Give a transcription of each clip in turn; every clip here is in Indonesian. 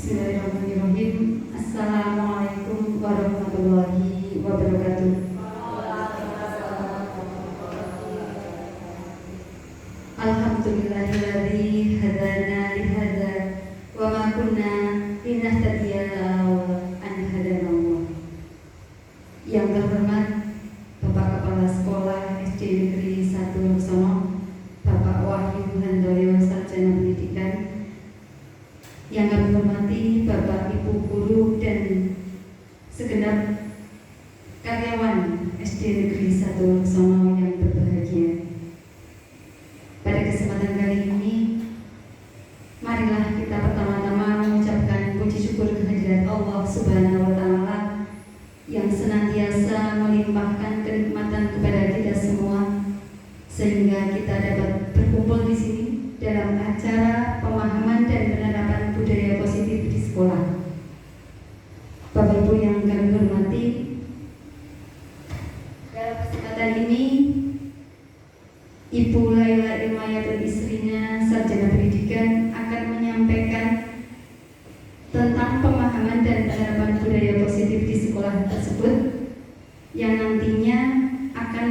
Bismillahirrahmanirrahim. Assalamualaikum warahmatullahi wabarakatuh. Alhamdulillahilladzi hadana li hadza wa ma kunna linahtadiya laula an hadana Allah. Yang terhormat Bapak Kepala Sekolah SD Negeri 1 Luksono, Bapak Wahyu Handoyo, Sarjana Pendidikan. Yang kami hormati Bapak Ibu Guru dan segenap karyawan SD Negeri 1 Luksono yang berbahagia. Pada kesempatan kali ini, marilah kita pertama-tama mengucapkan puji syukur kehadirat Allah Subhanahu wa Ta'ala yang senantiasa melimpahkan kenikmatan kepada kita semua, sehingga kita dapat berkumpul di sini dalam acara pemahaman dan penerapan budaya positif di sekolah. Bapak Ibu yang kami hormati, dalam kesempatan ini Ibu Laila Ilmayat dan istrinya, Sarjana Pendidikan, akan menyampaikan tentang pemahaman dan penerapan budaya positif di sekolah tersebut yang nantinya akan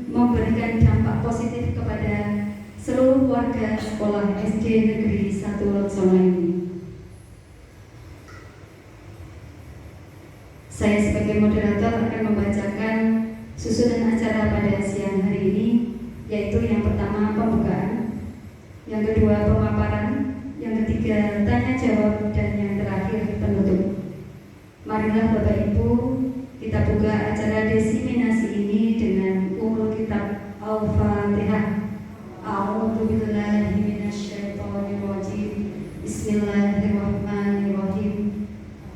memberikan dampak positif kepada seluruh warga sekolah SD Negeri 1 Luksono ini. Saya sebagai moderator akan membacakan susunan acara pada siang hari ini, yaitu yang pertama pembukaan, yang kedua pemaparan, yang ketiga tanya jawab, dan yang terakhir penutup. Marilah Bapak Ibu kita buka acara desiminasi ini dengan umul kitab Al-Fatihah. A'udzu billahi minasyaitonir rajim. Bismillahirrahmanirrahim.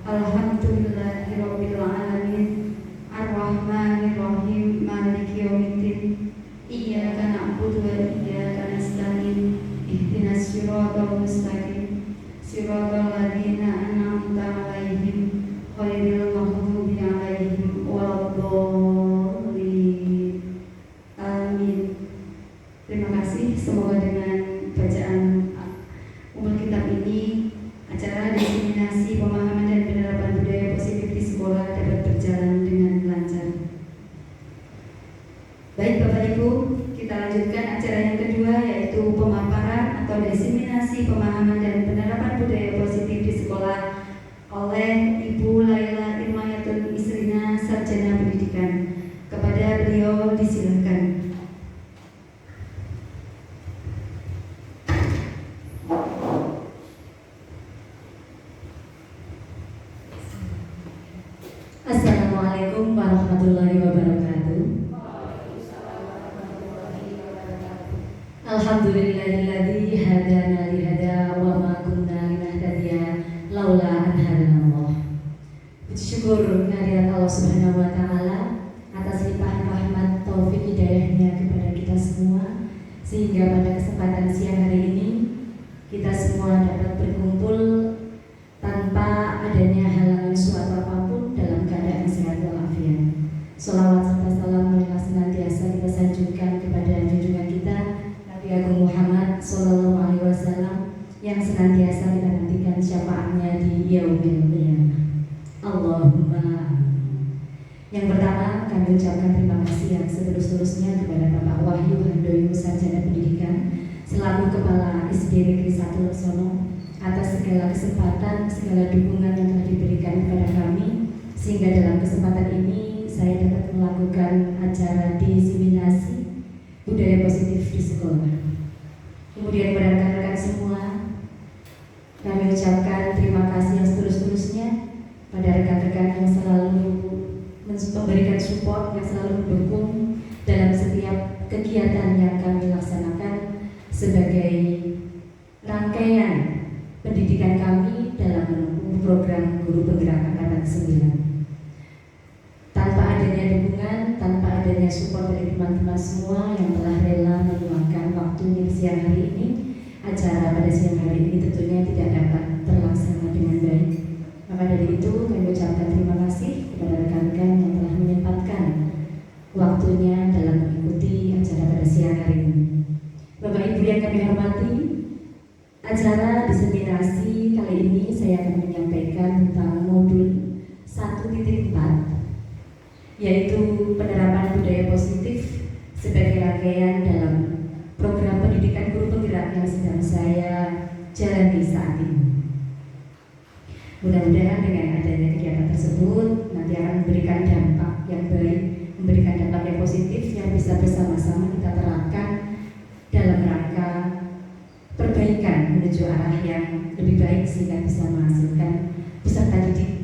Alhamdulillahirabbil alamin. Arrahmanirrahim. Maliki yaumiddin. Iyyaka na'budu wa iyyaka nasta'in. Ihdinas siratal mustaqim. Siratal ladzina an'amta 'alaihim ghairil maghdubi 'alaihim waladdallin. Amin. Terima kasih. Semoga dengan bacaan umul kitab ini acara desiminasi pemahaman dan penerapan budaya positif di sekolah dapat berjalan dengan lancar. Baik Bapak Ibu, kita lanjutkan acara yang kedua, yaitu pemaparan atau desiminasi pemahaman dan penerapan budaya positif di sekolah oleh Ibu Laila Ilmayatun istrinya, Sarjana Pendidikan. Kepada beliau disilakan. Assalamualaikum warahmatullahi wabarakatuh. Alhamdulillahilladzi hadana li hada wa ma kunna linahtadiya laula an hadana Allah. Puji syukur kehadirat Allah Subhanahu wa Ta'ala atas limpahan rahmat taufik hidayahnya kepada kita semua, sehingga pada kesempatan siang hari ini kita semua dapat berkumpul tanpa adanya halangan suatu apapun dalam keadaan sehat walafiat. Sholawat serta salam marilah senantiasa kita sanjungkan kepada junjungan kita Nabi Agung Muhammad Sallallahu Alaihi Wasallam yang senantiasa kita nantikan syafaatnya di yaumil qiyamah. Allahumma amin. Yang pertama, kami ucapkan terima kasih yang setulus-tulusnya kepada Bapak Wahyu Handoyo, Sarjana Pendidikan, selaku Kepala SD Negeri 1 Luksono, atas segala kesempatan, segala dukungan yang telah diberikan kepada kami, sehingga dalam kesempatan ini saya dapat melakukan acara desiminasi budaya positif di sekolah. Kemudian kepada rekan-rekan semua, kami ucapkan terima kasih yang setulus-tulusnya pada rekan-rekan yang selalu memberikan support, yang selalu mendukung dalam setiap kegiatan yang kami laksanakan sebagai rangkaian pendidikan kami dalam menempuh program Guru Penggerak Angkatan 9. Tanpa adanya dukungan, tanpa adanya support dari teman-teman semua yang telah rela meluangkan waktunya di siang hari ini, acara pada siang hari ini tentunya tidak dapat terlaksana dengan baik. Maka dari itu kami ucapkan terima kasih kepada rekan-rekan yang telah menyempatkan waktunya dalam mengikuti acara pada siang hari ini. Bapak Ibu yang kami hormati, Acara diseminasi kali ini saya akan menyampaikan tentang modul 1.4, yaitu penerapan budaya positif sebagai rangkaian dalam program pendidikan guru penggerak yang sedang saya jalani saat ini. Mudah-mudahan dengan adanya kegiatan tersebut nanti akan memberikan dampak yang baik, memberikan dampak yang positif yang bisa bersama-sama kita terapkan dalam rangka perbaikan menuju arah yang lebih baik sehingga bisa menghasilkan peserta didik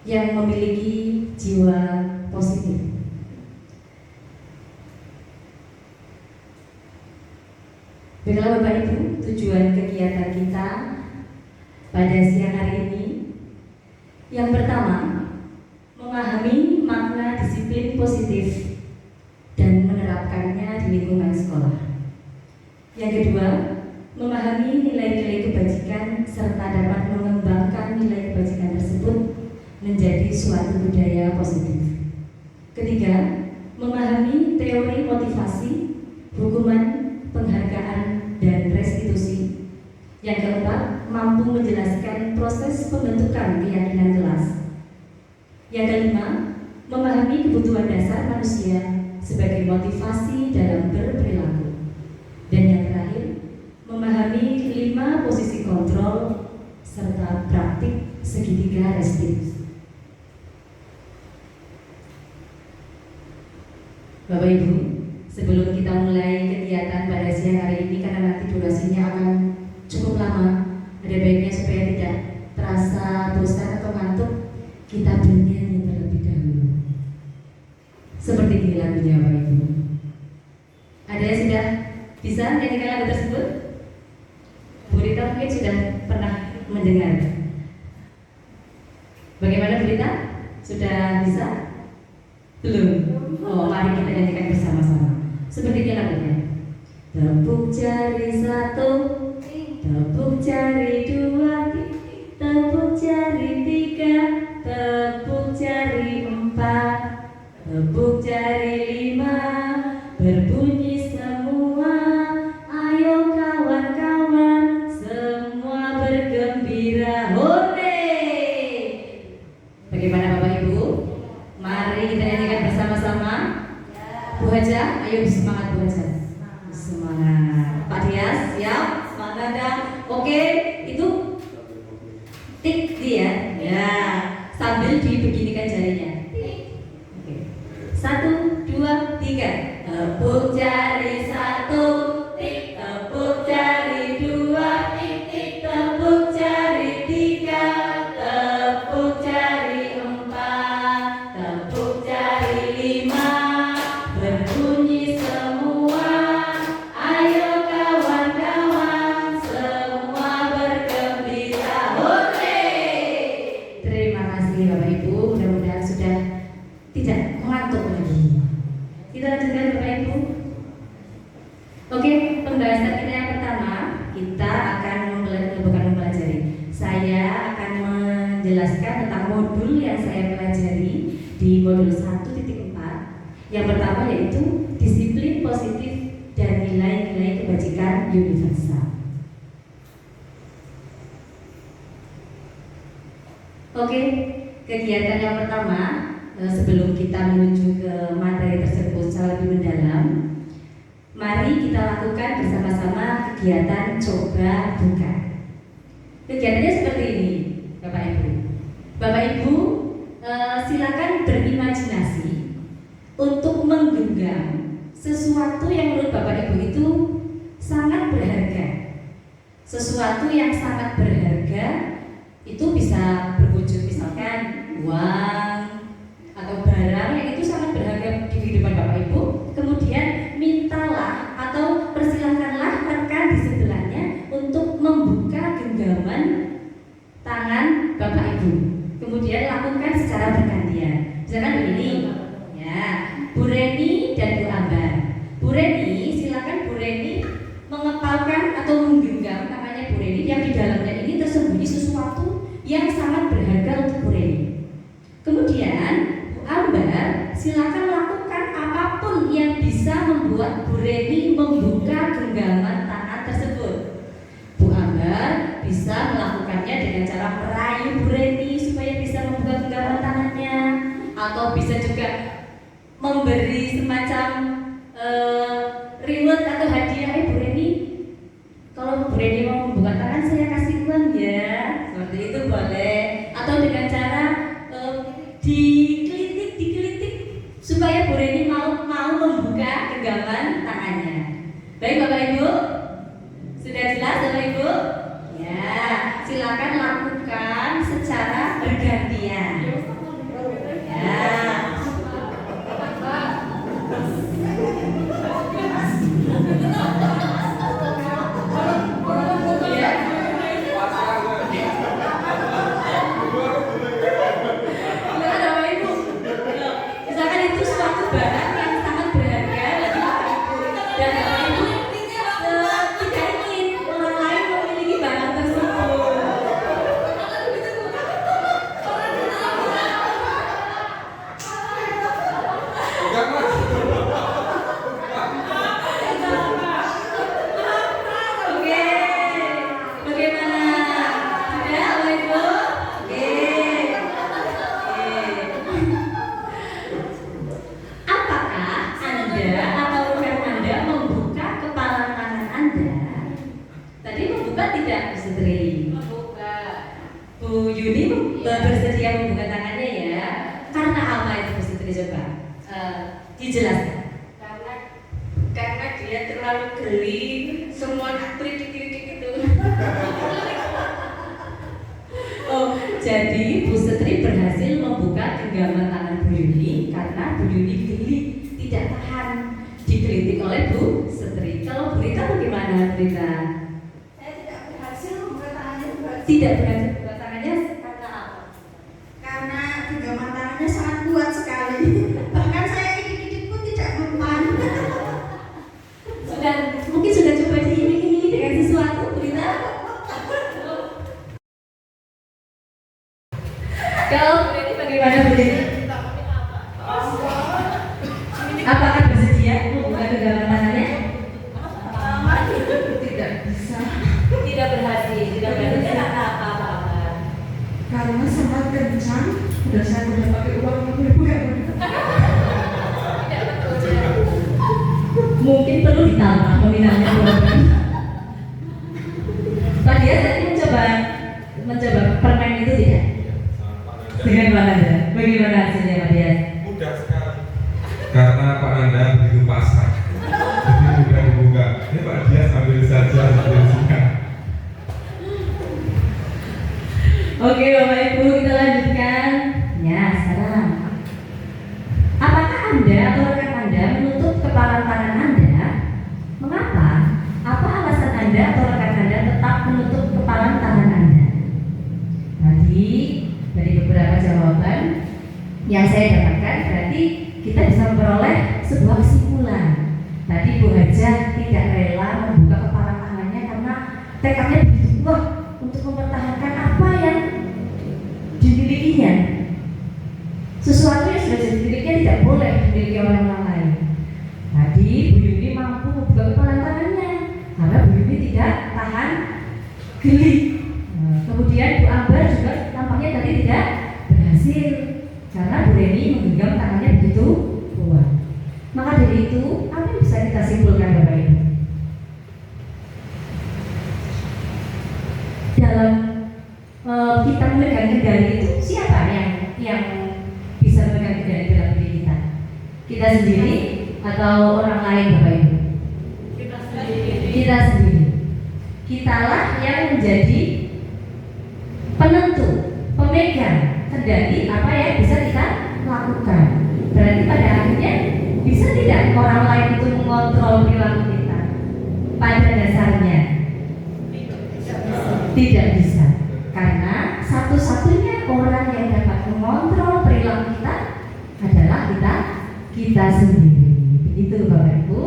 yang memiliki jiwa positif. Baiklah Bapak Ibu, tujuan kegiatan kita pada siang hari ini yang pertama, memahami makna disiplin positif dan menerapkannya di lingkungan sekolah. Yang kedua, memahami nilai-nilai kebajikan serta dapat mengembangkan nilai kebajikan tersebut menjadi suatu budaya positif. Ketiga, memahami teori motivasi, hukuman, penghargaan, dan restitusi. Yang keempat, mampu menjelaskan proses pembentukan keyakinan kelas. Yang kelima, memahami kebutuhan dasar manusia sebagai motivasi dalam berperilaku. Dan yang terakhir, memahami 5 posisi kontrol serta praktik segitiga restriksi. Bapak Ibu, sebelum kita mulai kegiatan pada siang hari ini, karena nanti durasinya akan cukup lama, ada baiknya supaya tidak terasa bosan atau ngantuk, kita bernyanyi terlebih dahulu. Seperti ini lagunya Bapak Ibu. Ada yang sudah bisa menyanyikan lagu tersebut? Bu Rita mungkin sudah pernah mendengar. Bagaimana Bu Rita? Sudah bisa? Belum? Oh, mari kita nyanyikan bersama-sama. Seperti ini lagunya. Tepuk jari 1, tepuk jari 2, tepuk jari 3, tepuk jari 4, tepuk jari 5, berbunyi semua. Ayo kawan-kawan, semua bergembira. Hore! Bagaimana Bapak Ibu? Mari kita nyanyikan bersama-sama. Bu Haja, ayo semangat Bu Haja. Semangat. Pak Dias, siap? Semangat dah. Oke, itu tik dia. Ya, sambil dibeginikan jarinya. Oke. 1, 2, 3. Tepuk jari 1, tik. Tepuk jari 2, tik. Tepuk jari 3, tepuk jari 4, tepuk jari 5, berbunyi semua. Ayo kawan-kawan, semua bergembira. Hore! Terima kasih Bapak Ibu, mudah-mudahan sudah tidak mengantuk lagi. Kita lanjutkan Bapak Ibu. Oke, pembahasan kita yang pertama, kita akan mempelajari. Saya akan menjelaskan tentang modul yang saya pelajari di modul 1.4. Yang pertama yaitu disiplin positif dan nilai-nilai kebajikan universal. Oke, kegiatan yang pertama, sebelum kita menuju ke materi tersebut secara lebih mendalam, mari kita lakukan bersama-sama kegiatan coba buka. Kegiatannya seperti ini, Bapak Ibu. Bapak Ibu, silakan berimajinasi untuk menggenggam sesuatu yang menurut Bapak Ibu itu sangat berharga. Sesuatu yang sangat berharga itu bisa berwujud misalkan uang atau barang yang itu sangat berharga di kehidupan Bapak Ibu. Kemudian mintalah atau persilahkanlah rekan di sebelahnya untuk membuka genggaman tangan Bapak Ibu. Kemudian lakukan secara bergantian. Misalkan begini, ya, Bu Reni dan Bu Ambar. Bu Reni, silakan Bu Reni mengepalkan atau menggenggam tangannya Bu Reni yang di dalamnya ini tersembunyi sesuatu yang sangat berharga untuk Bu Reni. Kemudian Bu Ambar, silakan lakukan apapun yang bisa membuat Bu Reni membuka genggaman tangan tersebut. bisa juga memberi semacam reward atau hadiah. Bu Reni, kalau Bu Reni mau membuka tangan saya kasih uang ya, seperti itu boleh. Atau dengan cara dikelitik supaya Bu Reni mau membuka genggaman tangannya. Baik Bapak Ibu, sudah jelas Bapak Ibu? Ya, silakan lakukan secara bergantian. Ya. Dijelaskan. Karena dia terlalu geli, semua kritik-kritik itu. Oh, jadi Bu Setri berhasil membuka genggaman tangan Bu Yuni karena Bu Yuni geli, tidak tahan dikritik oleh Bu Setri. Kalau Bu Rita bagaimana, Bu Rita? Saya tidak berhasil membuka tangannya. Tidak berhasil membuka tangannya karena apa? Karena genggaman tangannya sangat kuat sekali. Bahkan saya dikit-dikit pun tidak mempan. Mungkin sudah coba diiming-imingi dengan sesuatu, Bu Rita? Kalau Bu Rita bagaimana, Bu Rita? Apakah bersedia membuka genggaman tangannya? Tidak bisa. Tidak berhasil karena apa? Karena sangat kencang. Udah saya udah pakai uang bukan. Mungkin perlu ditambah nominalnya bulan. Pak Dias tadi mencoba permen itu tidak? Dengan mana ya? Bagaimana hasilnya Pak Dias? Mudah sekali. Karena Pak Nanda begitu pasrah, jadi mudah dibuka. Ini Pak Dias ambil saja, ambil sikat. Oke Bapak Ibu, kita lanjutkan. Ya, sekarang apakah Anda atau rekan Anda menutup kepalan tangan Anda? Mengapa? Apa alasan Anda atau rekan Anda tetap menutup kepalan tangan Anda? Tadi dari beberapa jawaban yang saya dapatkan, berarti kita bisa memperoleh sebuah kesimpulan. Tadi Bu Hajah tidak rela membuka kepalan tangannya karena tekadnya begitu kuat untuk mempertahankan apa yang dimilikinya. Sesuatu yang sudah jadi miliknya tidak boleh dimiliki oleh orang lain. Tadi Bu Yuni mampu membuka kepalan tangannya karena Bu Yuni tidak tahan geli. Kemudian Bu Ambar juga tampaknya tadi tidak berhasil karena Bu Reni menggenggam tangannya begitu kuat. Maka dari itu, apa yang bisa kita simpulkan Bapak Ibu? Dalam kita memegang kendali itu, siapa yang bisa memegang kendali dalam diri kita? Kita sendiri atau orang lain Bapak Ibu? Kita sendiri. Kitalah yang menjadi penentu, pemegang kendali apa yang bisa kita lakukan. Berarti pada akhirnya bisa tidak orang lain itu mengontrol perilaku kita? Pada dasarnya tidak bisa, karena satu-satunya orang yang dapat mengontrol perilaku kita adalah kita sendiri. Begitu Bapak Ibu,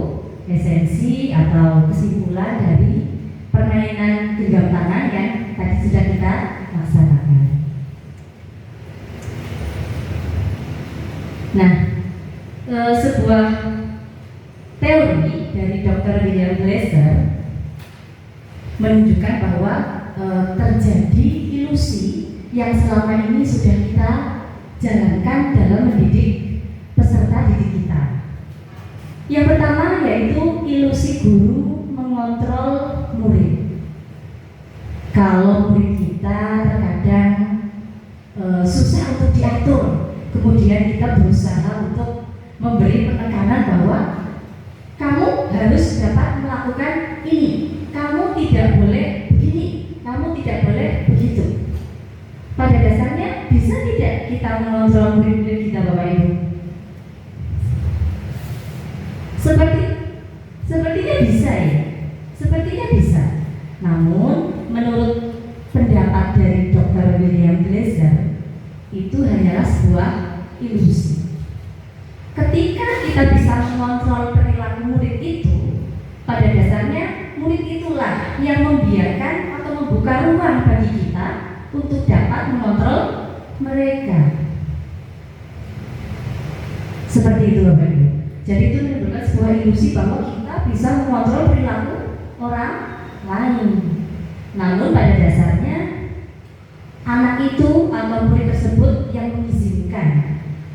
esensi atau kesimpulan dari permainan genggam tangan yang tadi sudah kita laksanakan. Nah, sebuah teori dari Dr. William Glasser menunjukkan bahwa terjadi ilusi yang selama ini sudah kita jalankan dalam mendidik peserta didik kita. Yang pertama yaitu ilusi guru mengontrol murid. Kalau murid kita terkadang susah untuk diatur, kemudian kita berusaha untuk memberi penekanan bahwa kamu harus dapat melakukan ini, kamu tidak boleh begini, kamu tidak boleh begitu. Pada dasarnya bisa tidak kita mengontrol murid-murid kita, Bapak Ibu? Sepertinya bisa ya, sepertinya bisa. Namun menurut pendapat dari Dr. William Glasser, itu hanyalah sebuah ilusi. Ketika kita bisa mengontrol perilaku murid itu, pada dasarnya murid itulah yang membiarkan atau membuka ruang bagi kita untuk dapat mengontrol mereka. Seperti itu, Bapak Ibu. Jadi itu menunjukkan sebuah ilusi bahwa kita bisa mengontrol perilaku orang lain. Namun pada dasarnya anak itu atau murid tersebut yang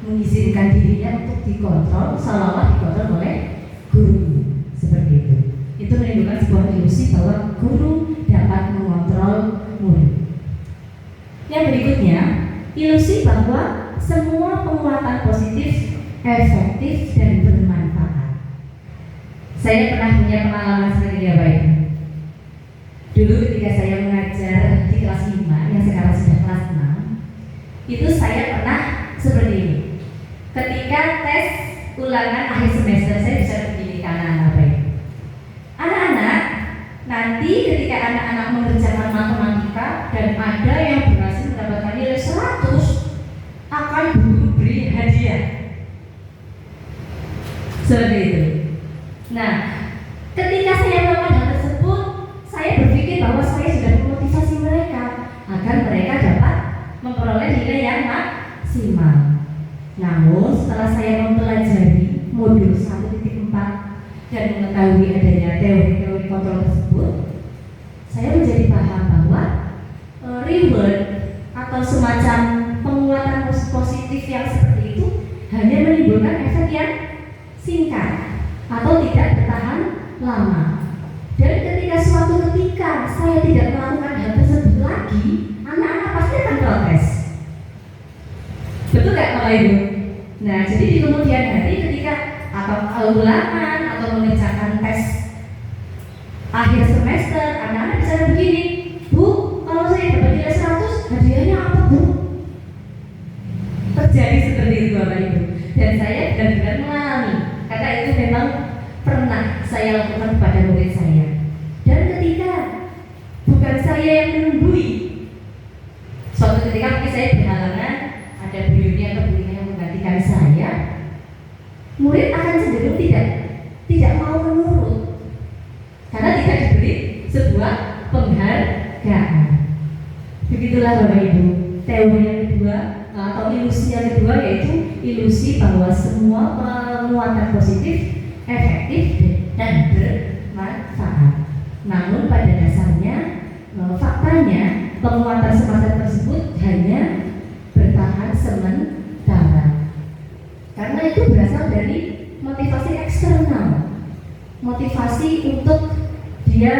mengizinkan dirinya untuk dikontrol, seolah-olah dikontrol oleh guru. Seperti itu. Itu menunjukkan sebuah ilusi bahwa guru dapat mengontrol murid. Yang berikutnya, ilusi bahwa semua penguatan positif efektif dan bermanfaat. Saya pernah punya pengalaman seperti ini, Bapak Ibu. Dulu ketika saya mengajar di kelas 5 yang sekarang sudah kelas 6, itu saya pernah seperti ini. Ketika tes ulangan akhir semester, saya bisa begini ke anak-anak, Bapak Ibu. Anak-anak, nanti ketika anak-anak mengerjakan matematika dan ada yang berhasil mendapatkan nilai 100, akan guru beri hadiah. Seperti itu. Nah, ketika saya melakukan hal tersebut, saya berpikir bahwa saya sudah memotivasi mereka agar mereka dapat memperoleh nilai yang maksimal. Namun setelah saya mempelajari modul 1.4 dan mengetahui adanya teori-teori kontrol tersebut, saya menjadi paham bahwa reward atau semacam penguatan positif yang seperti itu hanya menimbulkan efek yang singkat atau tidak bertahan lama. Dan ketika suatu ketika saya tidak melakukan hal tersebut lagi, anak-anak pasti akan protes. Betul nggak, Bapak Ibu? Nah, jadi di kemudian hari ketika atau ulangan atau mengerjakan tes akhir semester, anak-anak bisa begini, Bu, kalau saya dapat nilai 100, hadiahnya apa, Bu? Terjadi seperti itu, Bapak Ibu. Dan saya benar-benar mengalami, karena itu memang pernah saya lakukan kepada murid saya. Dan ketika bukan saya yang menunggui, suatu ketika mungkin saya berhalangan, ada beliaunya atau beliaunya yang menggantikan saya, murid akan cenderung tidak mau menurut karena tidak diberi sebuah penghargaan. Begitulah Bapak Ibu, teori yang kedua atau ilusi yang kedua yaitu ilusi bahwa semua penguatan positif efektif dan bermanfaat. Namun pada dasarnya faktanya penguatan semacam tersebut hanya bertahan sementara. Karena itu berasal dari motivasi eksternal, motivasi untuk dia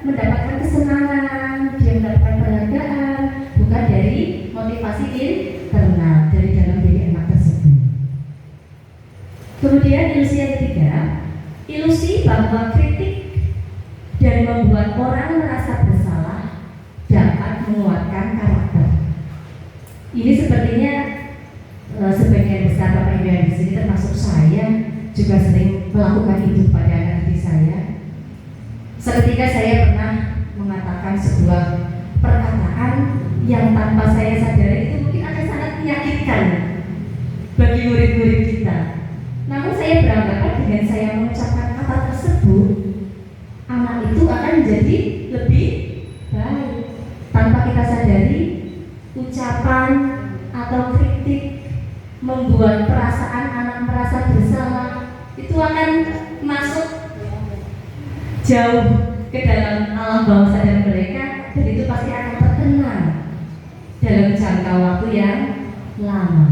mendapatkan kesenangan, dia mendapatkan penghargaan, bukan dari motivasi internal dari dalam diri anak tersebut. Kemudian ilusi yang ketiga, ilusi bahwa kritik dan membuat orang merasa bersalah dapat menguatkan karakter. Ini sepertinya sebagian besar Bapak Ibu yang di sini termasuk saya juga sering melakukan itu pada anak didik saya. Seketika saya pernah mengatakan sebuah perkataan yang tanpa saya sadari itu mungkin akan sangat menyakitkan bagi murid-murid kita. Namun saya beranggapan dengan saya mengucapkan kata tersebut, anak itu akan menjadi lebih baik. Tanpa kita sadari, ucapan atau kritik membuat perasaan anak merasa bersalah itu akan masuk jauh ke dalam alam bawah sadar mereka, dan itu pasti akan terkenal dalam jangka waktu yang lama.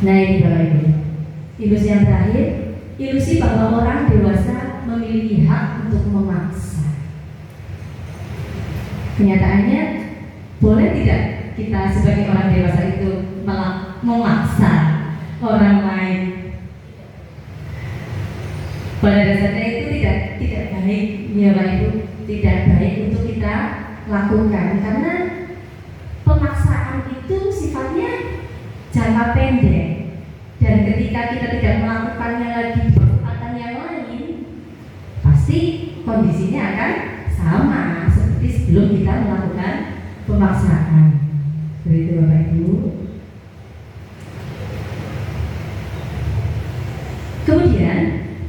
Nah ini Bapak Ibu, ilusi yang terakhir, ilusi bahwa orang dewasa memiliki hak untuk memaksa. Kenyataannya, boleh tidak kita sebagai orang dewasa itu memaksa orang lain? Pada dasarnya itu tidak baik, ya Pak Ibu, tidak baik untuk kita lakukan, karena pemaksaan itu sifatnya jangka pendek, dan ketika kita tidak melakukannya lagi di perbuatan yang lain, pasti kondisinya akan sama seperti sebelum kita melakukan pemaksaan. Begitu Bapak Ibu. Kemudian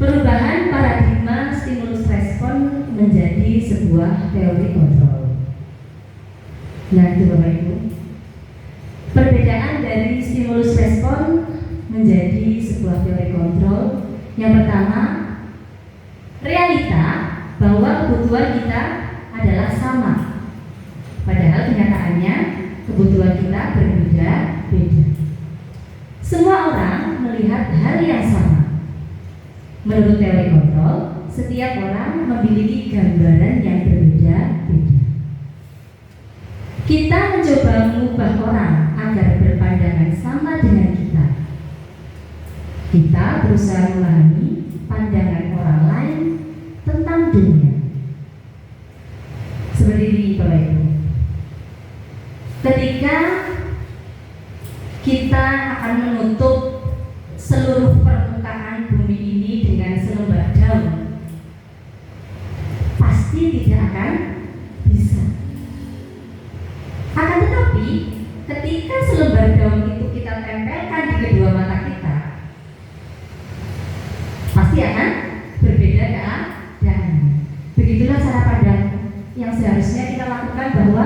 perubahan paradigma stimulus respon menjadi sebuah teori kontrol. Nah itu Bapak Ibu, perbedaan dari stimulus respon menjadi sebuah teori kontrol. Yang pertama, realita bahwa kebutuhan kita adalah sama, padahal kenyataannya kebutuhan kita berbeda-beda. Semua orang melihat hal yang sama. Menurut teori kontrol, setiap orang memiliki gambaran yang berbeda-beda. Kita mencoba mengubah orang agar berpandangan sama dengan kita. Kita berusaha memahami pandangan orang lain tentang dunia. Seperti ini Bapak Ibu. Ketika kita akan menutup seluruh permukaan bumi ini dengan selembar daun, pasti tidak akan bisa. Akan tetapi, ketika selembar daun itu kita tempelkan di kedua mata kita, pasti akan berbeda keadaan. Begitulah cara pandang yang seharusnya kita lakukan, bahwa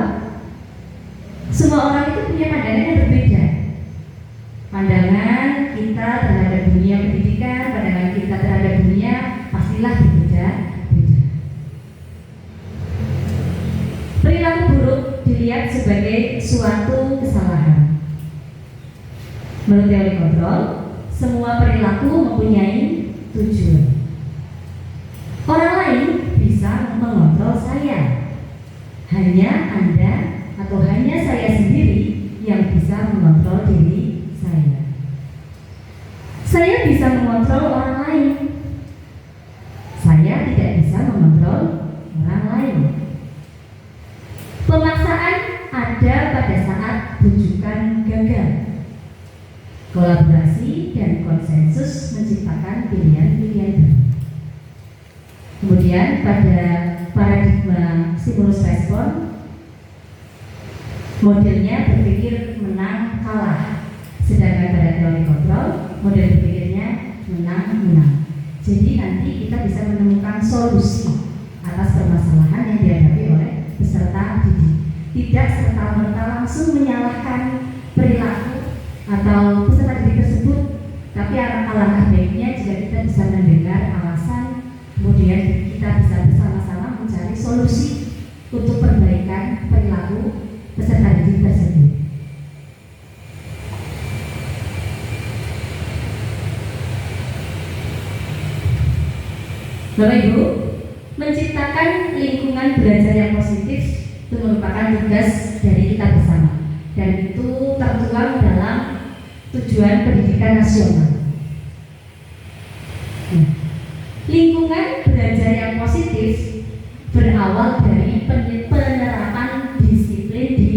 semua orang itu punya pandangan yang berbeda. Pandangan kita terhadap dunia pendidikan, pandangan kita terhadap dunia pastilah berbeda-beda. Perilaku buruk dilihat sebagai suatu kesalahan. Menurut teori kontrol, semua perilaku mempunyai tujuan. Orang lain bisa mengontrol saya. Hanya Anda atau hanya saya sendiri yang bisa mengontrol diri saya. Saya bisa mengontrol orang lain. Saya tidak bisa mengontrol orang lain. Pemaksaan ada pada saat bujukan gagal. Kolaborasi dan konsensus menciptakan pilihan-pilihan baru. Kemudian pada paradigma stimulus respon, modelnya berpikir menang kalah, sedangkan pada teori kontrol model berpikirnya menang-menang. Jadi nanti kita bisa menemukan solusi atas permasalahan yang dihadapi oleh peserta didik. Tidak serta-merta langsung menyalahkan perilaku atau peserta didik tersebut, tapi alangkah baiknya jika kita bisa mendengar alasan, kemudian kita bisa bersama-sama mencari solusi untuk perbaikan perilaku peserta didik tersebut. Bapak Ibu, menciptakan lingkungan belajar yang positif itu merupakan tugas dari kita bersama, dan itu tertuang dalam tujuan pendidikan nasional. Lingkungan belajar yang positif berawal dari penerapan disiplin di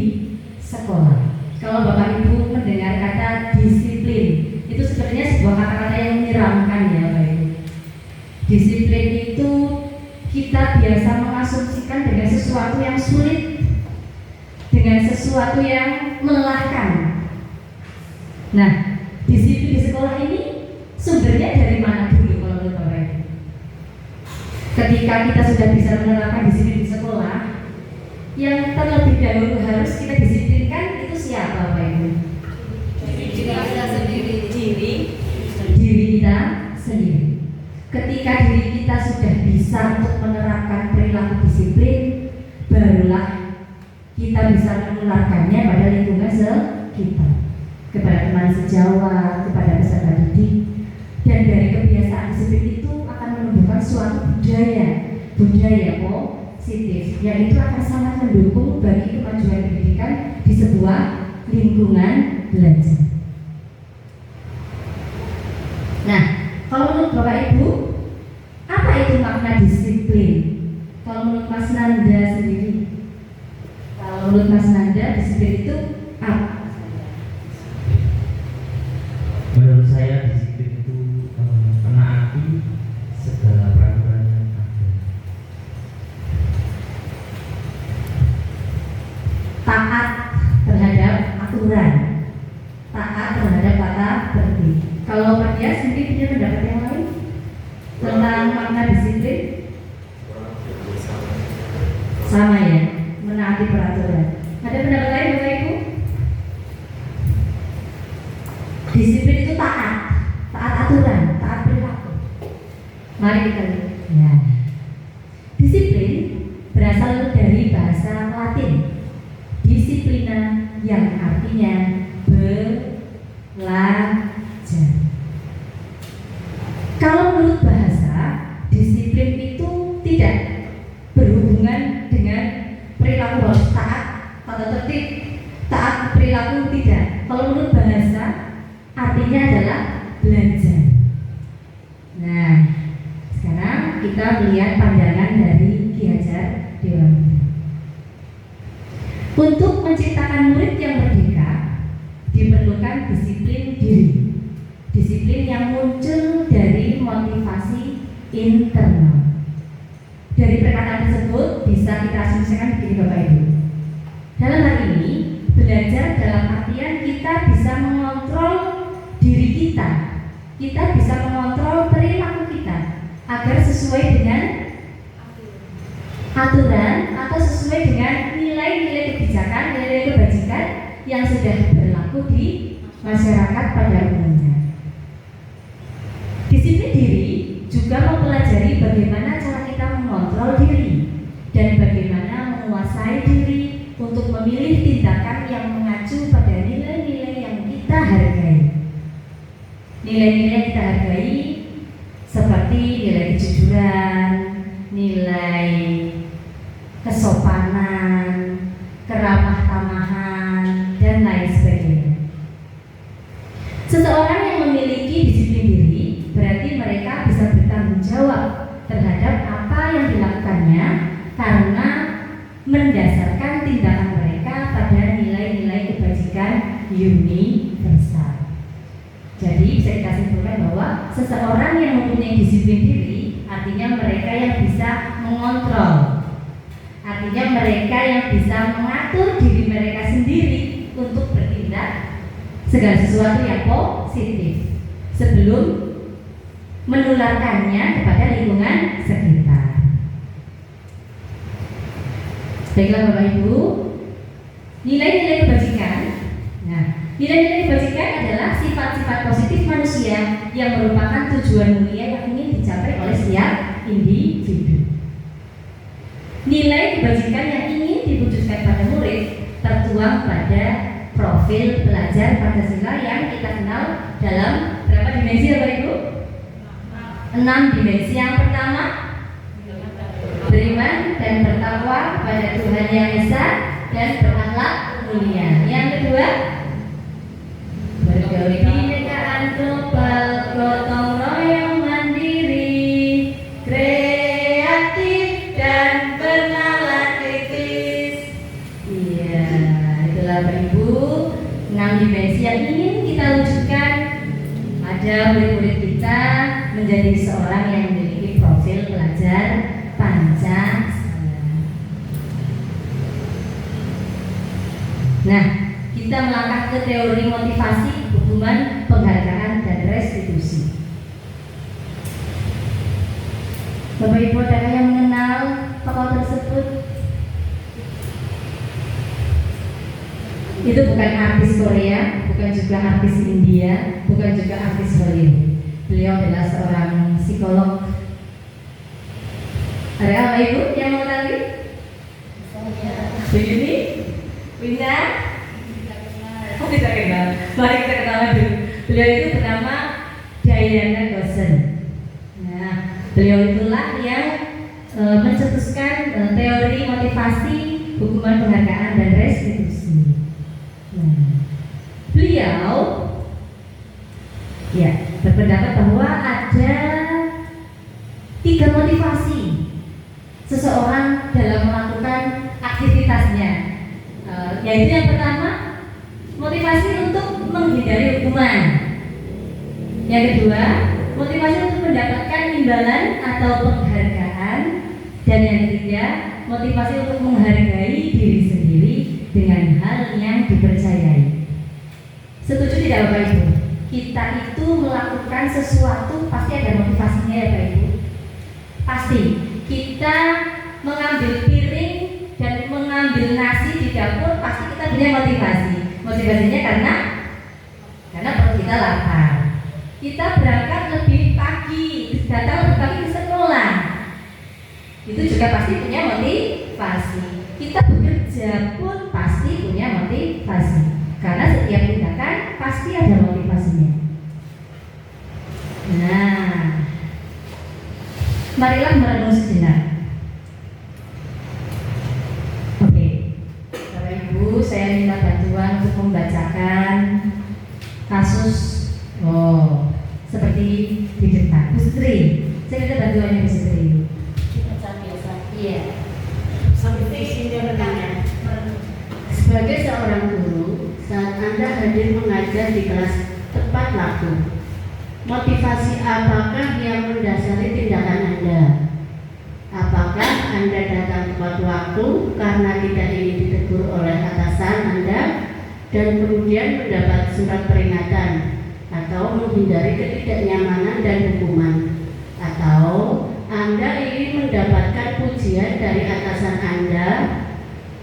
sekolah. Kalau Bapak Ibu mendengar kata disiplin, itu sebenarnya sebuah kata-kata yang menyeramkan ya Bapak Ibu. Disiplin itu kita biasa mengasumsikan dengan sesuatu yang sulit, dengan sesuatu yang melelahkan. Nah, disiplin di sekolah ini sumbernya dari mana dulu kalau menurut Bapak Ibu? Ketika kita sudah bisa menerapkan disiplin di sekolah, yang terlebih dahulu harus kita disiplinkan itu siapa Bapak Ibu? Diri kita sendiri. Diri kita sendiri. Ketika diri kita sudah bisa untuk menerapkan perilaku disiplin, barulah kita bisa menularkannya pada lingkungan sekitar. kepada teman sejawat, kepada peserta didik. Dan dari kebiasaan disiplin itu akan menumbuhkan suatu budaya positif yang itu akan sangat mendukung bagi kemajuan pendidikan di sebuah lingkungan belajar. Nah, kalau menurut Bapak Ibu, apa itu makna disiplin? Kalau menurut Mas Nanda sendiri, kalau menurut Mas Nanda, disiplin itu apa? Menurut saya disiplin itu menaati segala peraturan yang ada. Taat terhadap aturan, taat terhadap tata tertib. Kalau Pak Dia sendiri punya pendapat yang lain tentang makna disiplin? Sama ya, menaati peraturan. Ada pendapat lain Bapak Ibu? Disiplin itu taat aturan, taat perilaku. Mari kita lihat. Ya. Disiplin berasal dari bahasa Latin disiplina, yang artinya belajar. Kalau menurut bahasa, disiplin itu tidak berhubungan dengan perilaku harus taat, tata tertib, taat perilaku tidak. Kalau menurut bahasa, artinya adalah belajar. Nah, sekarang kita melihat pandangan dari Ki Hajar Dewantara. Untuk menciptakan murid yang merdeka, diperlukan disiplin diri. Disiplin yang muncul dari motivasi internal. Dari perkataan tersebut bisa kita asumsikan begini Bapak Ibu. Dalam hal ini, belajar dalam artian kita bisa mengontrol diri kita. Kita bisa mengontrol perilaku kita agar sesuai dengan aturan atau sesuai dengan nilai-nilai kebijakan, nilai kebajikan yang sudah berlaku di masyarakat pada umumnya. Disiplin diri juga mempelajari bagaimana cara kita mengontrol diri dan bagaimana menguasai diri untuk memilih tindakan yang mengacu pada nilai-nilai yang kita hargai. Nilai-nilai yang kita hargai seperti nilai kejujuran, nilai kesopanan, keramah tamahan, dan lain sebagainya. Seseorang yang memiliki disiplin diri berarti mereka bisa bertanggung jawab terhadap apa yang dilakukannya karena mendasarkan tindakan mereka pada nilai-nilai kebajikan universal. Jadi bisa kita simpulkan bahwa seseorang yang mempunyai disiplin diri artinya mereka yang bisa mengontrol, artinya mereka yang bisa mengatur diri mereka sendiri untuk bertindak segala sesuatu yang positif sebelum menularkannya kepada lingkungan sekitar. Baiklah Bapak Ibu, nilai-nilai kebajikan. Nah, nilai-nilai kebajikan adalah sifat-sifat positif manusia yang merupakan tujuan mulia yang ingin dicapai oleh setiap individu. Nilai kebajikan yang ingin diwujudkan pada murid tertuang pada profil pelajar Pancasila yang kita kenal dalam berapa dimensi Bapak Ibu? 6 dimensi. Yang pertama, beriman dan bertakwa pada Tuhan Yang Esa dan berakhlak mulia. Yang kedua, berkebinekaan global, gotong royong mandiri, kreatif dan bernalar kritis. Iya, itulah Bapak Ibu 6 dimensi yang ingin kita wujudkan pada murid-murid kita menjadi seorang yang memiliki profil pelajar Pancasila. Nah, kita melangkah ke teori motivasi, hukuman, penghargaan, dan restitusi. Bapak Ibu, adakah yang mengenal tokoh tersebut? Itu bukan artis Korea, bukan juga artis India, bukan juga artis Hollywood. Beliau adalah seorang psikolog. Ada apa Ibu yang mau tadi? Begini? Wina? Oh Tidak kenal. Mari kita kenalan dulu. Beliau itu bernama Diana Gosen. Nah, beliau itulah yang mencetuskan teori motivasi, hukuman penghargaan dan restitusi. Nah, beliau ya berpendapat bahwa ada 3 motivasi seseorang dalam melakukan aktivitasnya, yaitu yang pertama motivasi untuk menghindari hukuman, yang kedua motivasi untuk mendapatkan imbalan atau penghargaan, dan yang ketiga motivasi untuk menghargai diri sendiri dengan hal yang dipercayai. Setuju tidak Bapak Ibu? Kita itu melakukan sesuatu pasti ada motivasinya ya Bapak Ibu. Pasti kita mengambil piring dan mengambil nasi di dapur pasti kita punya motivasi. Motivasinya karena perut kita lapar. Kita berangkat lebih pagi, datang lebih pagi ke sekolah. Itu juga pasti punya motivasi. Kita bekerja pun pasti punya motivasi. Karena setiap tindakan pasti ada motivasinya. Nah, marilah merenung sejenak. Oke, Bapak Ibu, saya minta bantuan untuk membacakan kasus seperti di depan. Bu Sutri, saya minta bantuannya Bu Sutri. Biasa. Iya. Sampai sini renangnya. Sebagai seorang guru, saat Anda hadir mengajar di kelas tepat waktu, motivasi apakah yang mendasari tindakan Anda? Apakah Anda datang tepat waktu karena tidak ingin ditegur oleh atasan Anda dan kemudian mendapat surat peringatan, atau menghindari ketidaknyamanan dan hukuman, atau Anda ingin mendapatkan pujian dari atasan Anda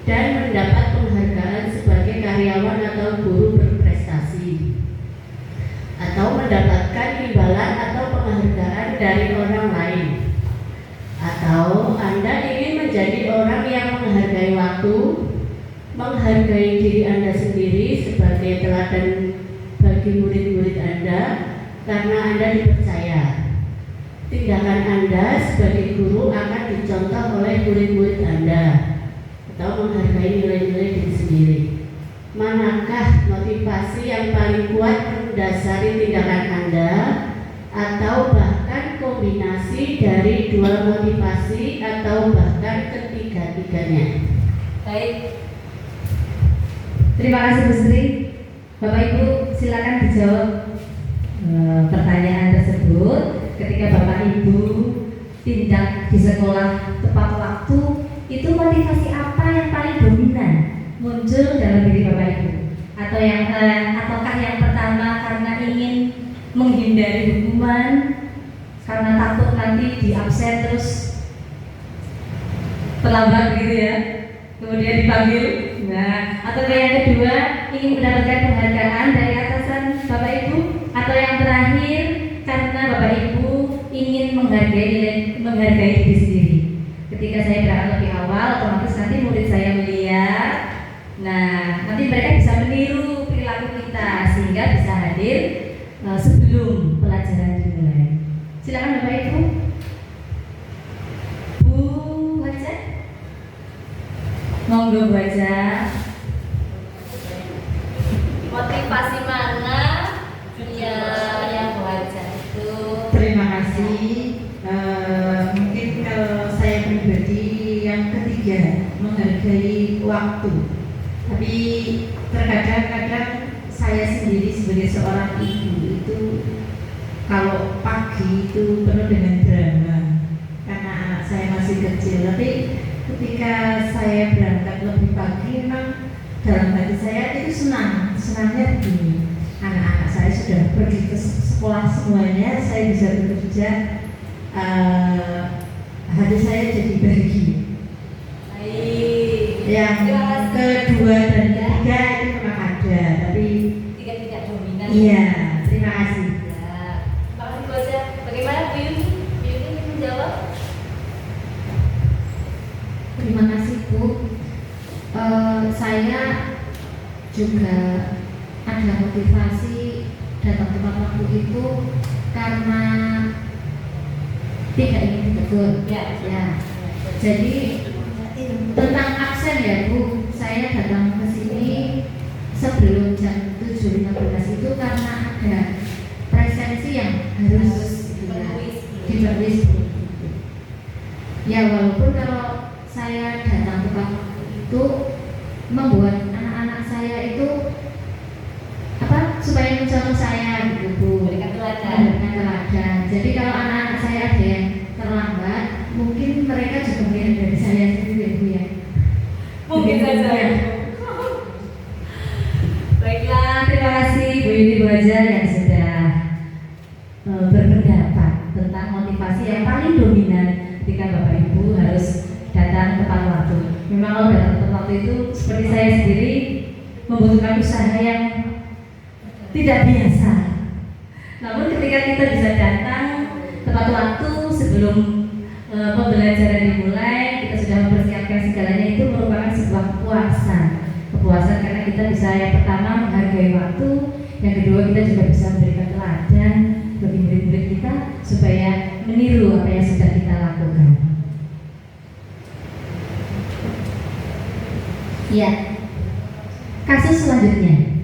dan mendapat penghargaan sebagai karyawan atau guru berprestasi, atau mendapatkan imbalan atau penghargaan dari orang lain, atau Anda ingin menjadi orang yang menghargai waktu, menghargai diri Anda sendiri sebagai teladan bagi murid-murid Anda karena Anda dipercaya. Tindakan Anda sebagai guru akan dicontoh oleh murid-murid Anda, atau menghargai nilai-nilai diri sendiri. Manakah motivasi yang paling kuat mendasari tindakan Anda, atau bahkan kombinasi dari 2 motivasi atau bahkan ketiga-tiganya? Baik. Terima kasih Bu Sri. Bapak Ibu silakan dijawab pertanyaan tersebut. Ketika Bapak Ibu tindak di sekolah tepat waktu, itu motivasi apa yang paling dominan muncul dalam diri Bapak Ibu? Atau ataukah yang pertama karena ingin menghindari hukuman, karena takut nanti di absen terus terlambat gitu ya, kemudian dipanggil? Nah, atau yang kedua ingin mendapatkan penghargaan dari atasan Bapak Ibu, atau yang terakhir karena Bapak Ibu ingin menghargai diri sendiri. Ketika saya berangkat lebih awal, otomatis nanti murid saya melihat, nah nanti mereka bisa meniru perilaku kita sehingga bisa hadir sebelum pelajaran dimulai. Silakan Bapak Ibu. Bu Haja, monggo Bu Haja. Motivasi mana yang Bu Haja itu? Terima kasih. Mungkin kalau saya pribadi yang ketiga, menghargai waktu. Tapi terkadang saya sendiri sebagai seorang ibu itu kalau pagi itu penuh dengan drama karena anak saya masih kecil. Tapi ketika saya berangkat lebih pagi, memang dalam hati saya itu senangnya begini, anak-anak saya sudah pergi ke sekolah semuanya, saya bisa bekerja, hati saya jadi bahagia. Yang kedua dan ketiga itu memang ada, tapi tidak dominan. iya, terima kasih. Ya, Pak Bu Haja, bagaimana Bu Yuni? Bu Yuni menjawab. Terima kasih Bu. Saya juga ada motivasi datang tepat waktu itu karena tidak ingin ditegur. Ya. Jadi tentang absen ya Bu, saya datang ke sini sebelum jam 7.15 itu karena ada presensi yang harus diperwis. Ya walaupun kalau saya datang tepat waktu itu membuat anak-anak saya itu supaya mencontoh saya gitu Bu, memberikan teladan. Jadi kalau anak-anak saya ada yang terlambat, mungkin mereka juga melihat dari saya sendiri Bu ya. Mungkin saja. Baiklah, terima kasih Bu Yuni Bu Haja yang sudah berpendapat tentang motivasi yang paling dominan ketika Bapak Ibu harus datang tepat waktu. Memang kalau datang tepat waktu itu seperti saya sendiri membutuhkan usaha yang tidak biasa. Namun ketika kita bisa datang tepat waktu sebelum pembelajaran dimulai, kita sudah mempersiapkan segalanya, itu merupakan sebuah kepuasan karena kita bisa yang pertama menghargai waktu, yang kedua kita juga bisa memberikan teladan bagi murid-murid kita supaya meniru apa yang sudah kita lakukan. Ya, kasus selanjutnya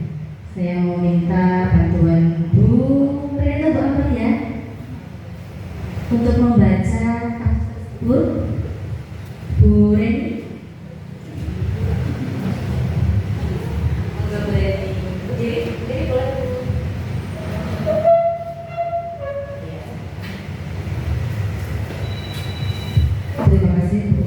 saya mau minta bantuan Bu Reno Bu Amber ya untuk membaca kasus Bu Reni. Terima kasih Bu.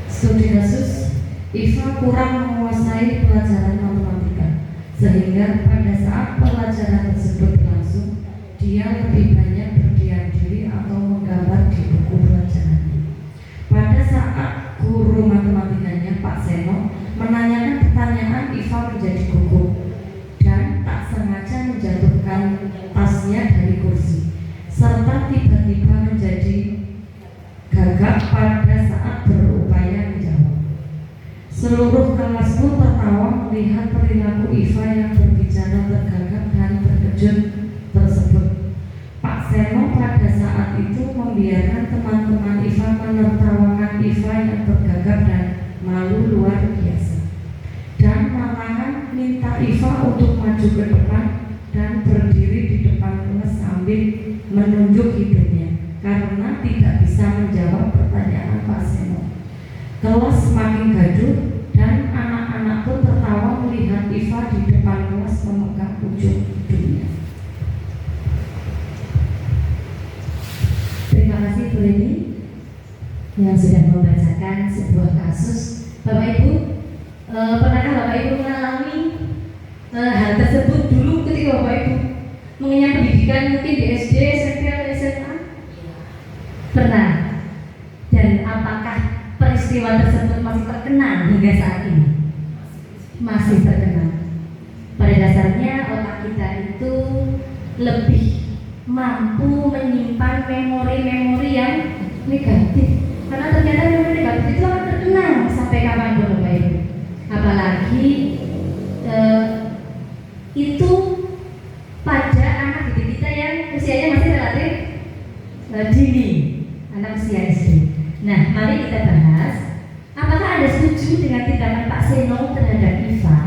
Studi kasus Iva kurang menguasai pelajaran matematika, sehingga pada saat pelajaran tersebut berlangsung, dia lebih banyak berdiam diri atau menggambar di buku pelajarannya. Pada saat guru matematikanya Pak Seno menanyakan pertanyaan, Iva menjadi gugup dan tak sengaja menjatuhkan tasnya dari kursi, serta tiba-tiba menjadi gagap pada saat berupaya menjawab. Seluruh kelas pun tertawa melihat perilaku Iva yang berbicara tergagap dan terkejut tersebut. Pak Seno pada saat itu membiarkan teman-teman Iva menertawakan Iva yang tergagap dan malu luar biasa, dan malahan minta Iva untuk maju ke depan dan berdiri di depan kelas sambil menunjuk hidungnya karena tidak bisa menjawab pertanyaan Pak Seno. Kelas semakin gaduh dan anak-anak pun tertawa melihat Iva di depan kelas memegang ujung hidungnya. Terima kasih Bu Leni yang sudah membacakan sebuah kasus. Bapak Ibu, pernahkah Bapak Ibu mengalami hal tersebut dulu ketika Bapak Ibu mengenyam pendidikan mungkin di SD, SMP atau SMA? Pernah. Dan apakah peristiwa tersebut masih terkenang hingga saat ini? Masih terkenang. Pada dasarnya otak kita itu lebih mampu menyimpan memori-memori yang negatif, karena ternyata memori negatif itu akan terkenang sampai kapanpun Bapak Ibu. Apalagi itu pada anak didik kita yang usianya masih relatif dini, anak usia SD. Nah, mari kita bahas, apakah Anda setuju dengan tindakan Pak Seno terhadap Iva?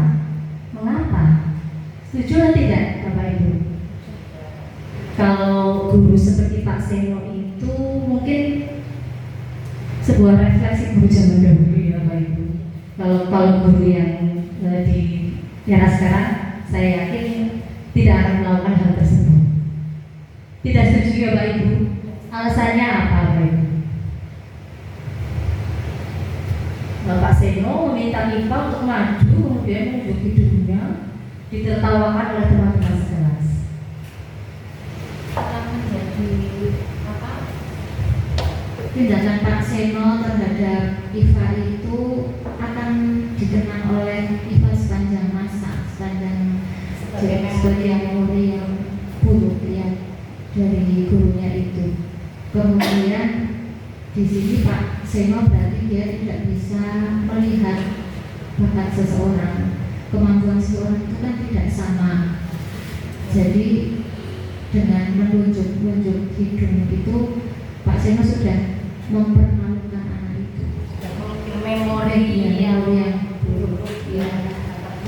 Mengapa? Setuju atau tidak, Bapak Ibu? Kalau guru seperti Pak Seno itu mungkin sebuah refleksi guru zaman dahulu ya Bapak Ibu. Kalau guru yang di era sekarang, saya yakin tidak akan melakukan hal tersebut. Tidak setuju ya Bapak Ibu? Alasannya apa Bapak Ibu? Bapak Seno meminta Iva untuk maju, kemudian menunjuk hidungnya, ditertawakan oleh teman-teman sekelas. Akan menjadi apa? Tindakan Pak Seno terhadap Iva itu akan dikenang oleh Iva sepanjang masa, sebagai memori yang buruk ya dari gurunya itu. Kemudian di sini Pak Seno berarti dia tidak bisa melihat bakat seseorang, kemampuan seseorang itu kan tidak sama. Jadi dengan menunjuk hidung itu Pak Seno sudah mempermalukan anak itu. Memori yang buruk yang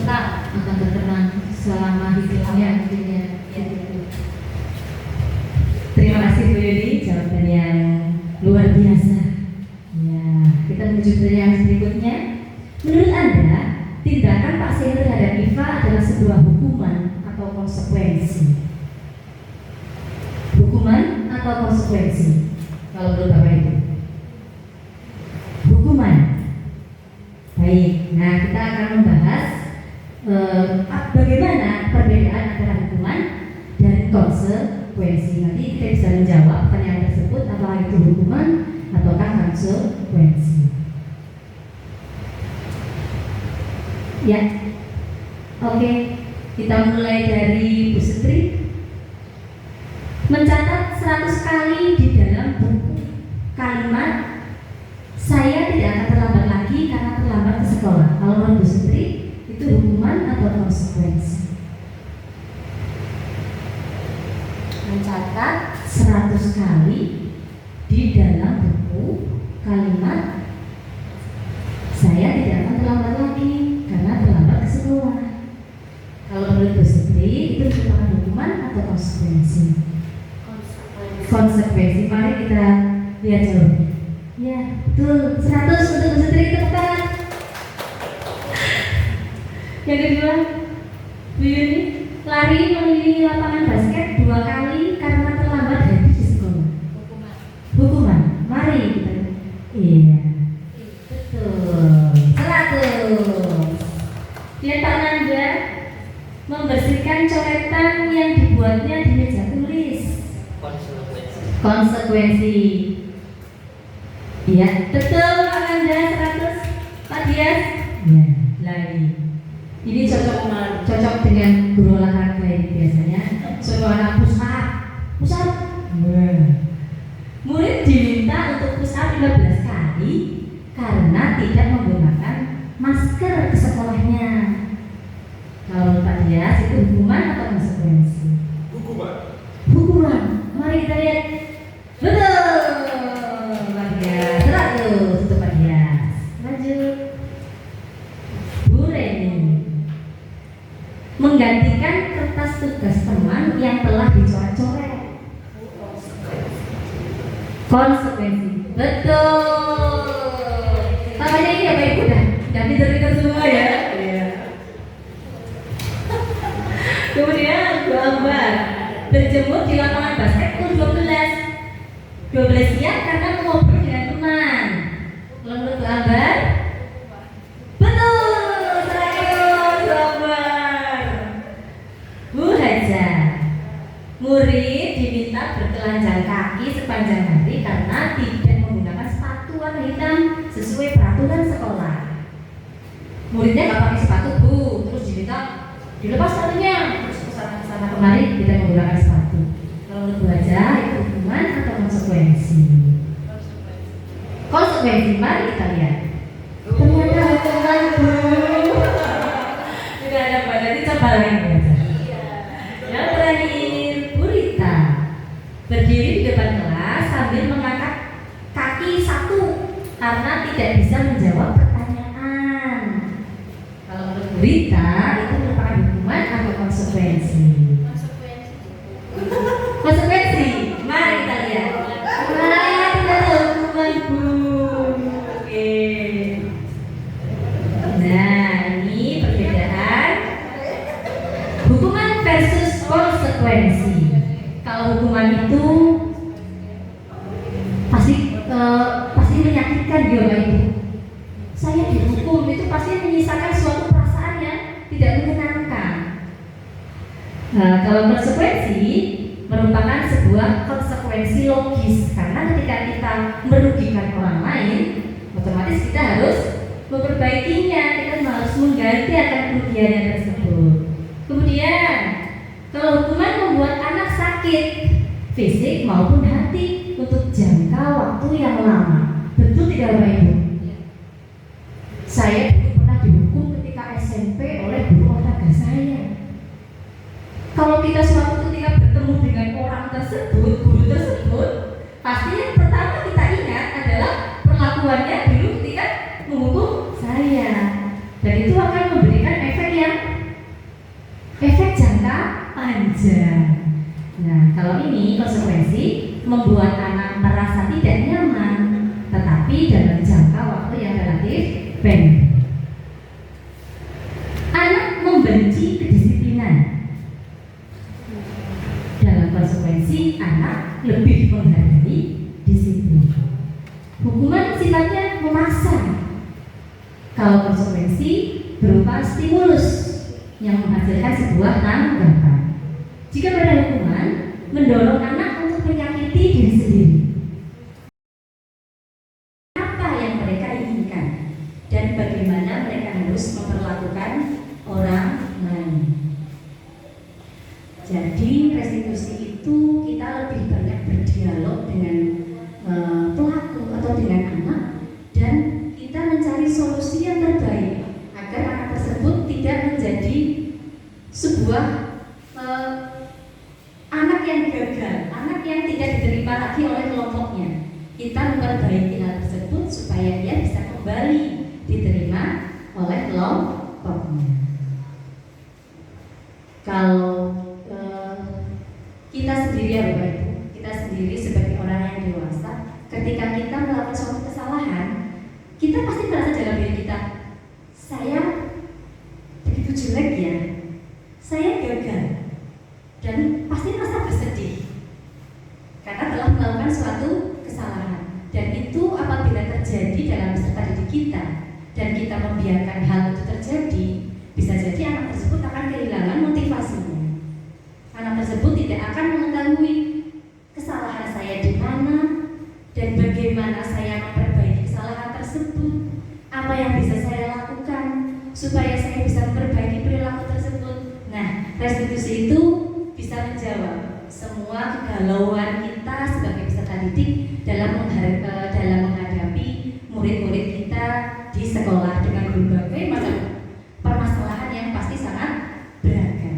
akan terkenang selama hidupnya mungkin ya. Terima kasih Bu Yudi, jawaban yang luar biasa. Ya, kita menuju ke yang berikutnya. Menurut Anda, tindakan Pak Seno terhadap Iva adalah sebuah hukuman atau konsekuensi? Hukuman atau konsekuensi? Kalau menurut Bapak Ibu, hukuman. Baik, nah kita akan membahas bagaimana perbedaan antara hukuman dan konsekuensi. Nanti kita bisa menjawab pertanyaan tersebut, apakah itu hukuman ataukah konsekuensi. Ya, oke, kita mulai dari Bu Setri. Mencatat 100 kali di dalam buku kalimat "saya tidak akan terlambat lagi karena terlambat ke sekolah". Kalau menurut Bu Setri, itu hukuman atau konsekuensi? Mencatat 100 kali di dalam buku kalimat "saya tidak akan terlambat lagi karena terlambat ke sekolah". Kalau menurut Bu Setri, itu merupakan hukuman atau konsekuensi? Konsekuensi. Mari kita lihat jawabannya. Ya, betul. 100 untuk Bu Setri, tepat. Yang kedua, Bu Yuni, lari mengelilingi lapangan basket 2 kali karena terlambat habis di sekolah. Hukuman. Mari kita. Iya, betul. 100. Lihat Pak Nanda membersihkan coretan yang dibuatnya di meja tulis. Konsekuensi. Iya, betul Pak Nanda. 100. Pak Dias. Ya, lari. Ini cocok dengan guru olahraga ini biasanya. Suruh anak push up. Murid diminta untuk push up 15 kali karena tidak menggunakan masker ke sekolahnya. Kalau Pak Dias, itu hukuman atau konsekuensi? Hukuman. Mari kita lihat. Betul, Pak Dias. 100 untuk Pak Dias. Lanjut. Bu Reni, menggantikan kertas tugas teman yang telah dicoret-coret. Konsekuensi. Betul. Namanya ini apa Ibu? Udah pinter-pinter semua ya. Kemudian gambar berjemur di lapangan basket pukul 12 siang karena mengobrol dengan teman. Kalau menurut gambar, betul. 100 gambar. Bu Haja, murid diminta bertelanjang kaki sepanjang hari karena tidak menggunakan sepatu warna hitam sesuai peraturan sekolah. Muridnya nggak pakai sepatu Bu, terus diminta dilepas sepatunya, terus kesana kemari tidak menggunakan sepatu. Kalau menurut Bu Haja, itu hukuman atau konsekuensi? Konsekuensi. Mari kita lihat. Ternyata hukuman Bu. Tidak ada badan, coba lagi Bu Haja. Yang terakhir, Bu Rita berdiri di depan kelas sambil mengangkat kaki satu karena tidak bisa menjawab pertanyaan. Kalau menurut Bu Rita, itu merupakan hukuman atau konsekuensi? Konsekuensi. Mari kita lihat. Tidak ada hukuman Bu. Oke. Nah, ini perbedaan hukuman versus konsekuensi. Kalau hukuman itu pasti menyakitkan dia Bapak Ibu. Saya dihukum itu pasti menyisakan suatu perasaan yang tidak menyenangkan. Kalau konsekuensi merupakan sebuah konsekuensi logis, karena ketika kita merugikan orang lain, otomatis kita harus memperbaikinya, kita harus mengganti akan kerugiannya tersebut. Kemudian, kalau hukuman membuat anak sakit fisik maupun hati untuk jangka waktu yang lama, betul tidak Bapak Ibu? Saya dulu pernah dihukum ketika SMP oleh kemampuannya dulu ketika menghukum saya, dan itu akan memberikan efek jangka panjang. Nah, kalau ini konsekuensi membuat anak merasa tidak nyaman, tetapi dalam jangka waktu yang relatif pendek. Anak membenci kedisiplinan. Dalam konsekuensi, anak lebih menghargai disiplin. Hukuman sifatnya memaksa. Kalau konsekuensi berupa stimulus yang menghasilkan sebuah tanggapan. Jika pada hukuman mendorong anak untuk menyakiti diri sendiri, apa yang mereka inginkan dan bagaimana mereka harus memperlakukan orang lain. Jadi restitusi itu kita lebih banyak berdialog dengan pelaku atau dengan anak, dan kita mencari solusi yang terbaik agar anak tersebut tidak menjadi sebuah anak yang gagal, anak yang tidak diterima lagi oleh kelompoknya. Kita memperbaiki hal tersebut supaya dia bisa kembali diterima oleh kelompoknya. Kalau kita sendiri ya Bapak Ibu, kita sendiri sebagai orang yang dewasa, ketika kita melakukan suatu kesalahan, kita pasti merasa dalam diri kita, saya begitu jelek ya, saya gagal, dan pasti merasa bersedih karena telah melakukan suatu kesalahan. Dan itu apabila terjadi dalam peserta didik kita dan kita membiarkan hal itu terjadi, bisa jadi anak tersebut akan kehilangan motivasinya. Anak tersebut tidak akan mengetahui kesalahan saya di mana dan bagaimana saya memperbaiki kesalahan tersebut, apa yang bisa saya lakukan supaya saya bisa memperbaiki perilaku tersebut. Nah, restitusi itu bisa menjawab semua kegalauan kita sebagai peserta didik dalam menghadapi murid-murid kita di sekolah dengan berbagai macam permasalahan yang pasti sangat beragam.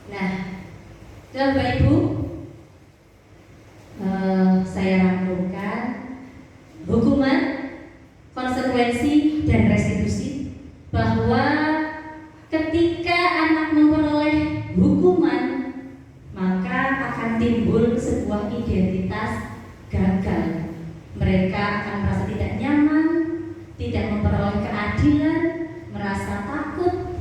Nah, Bapak Ibu, saya rangkumkan hukuman, konsekuensi, dan restitusi, bahwa ketika anak memperoleh hukuman, maka akan timbul sebuah identitas gagal. Mereka akan merasa tidak nyaman, tidak memperoleh keadilan, merasa takut,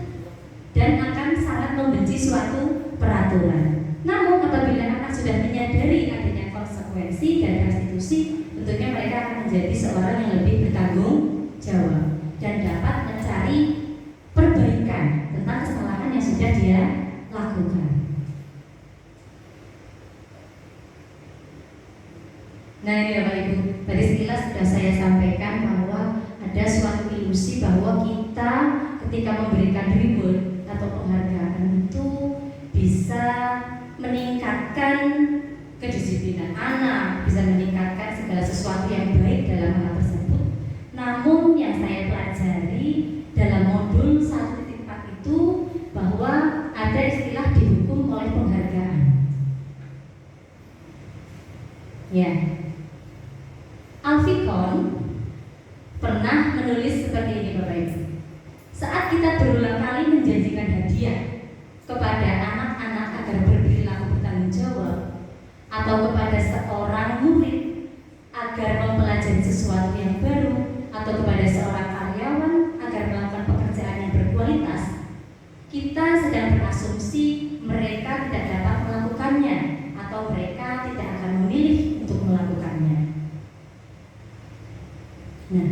dan akan sangat membenci suatu peraturan. Namun apabila anak sudah menyadari adanya konsekuensi dan restitusi, tentunya mereka akan menjadi seorang yang lebih bertanggung jawab dan dapat mencari perbaikan tentang kesalahan yang sudah dia lakukan. Nah ini Bapak Ibu, tadi sekilas sudah saya sampaikan bahwa ada suatu ilusi bahwa kita ketika memberikan reward atau penghargaan itu bisa meningkatkan kedisiplinan anak, bisa meningkatkan segala sesuatu yang baik dalam hal tersebut. Namun yang saya pelajari dalam modul 1.4 itu bahwa ada istilah dihukum oleh penghargaan. Ya, Alfikon pernah menulis seperti ini Bapak Ibu. Saat kita berulang kali menjanjikan hadiah kepada anak-anak agar berperilaku bertanggung jawab, atau kepada seorang murid agar mempelajari sesuatu yang baru, atau kepada seorang karyawan agar melakukan pekerjaan yang berkualitas, kita sedang berasumsi mereka tidak dapat melakukannya atau mereka tidak akan memilih untuk melakukannya. Nah,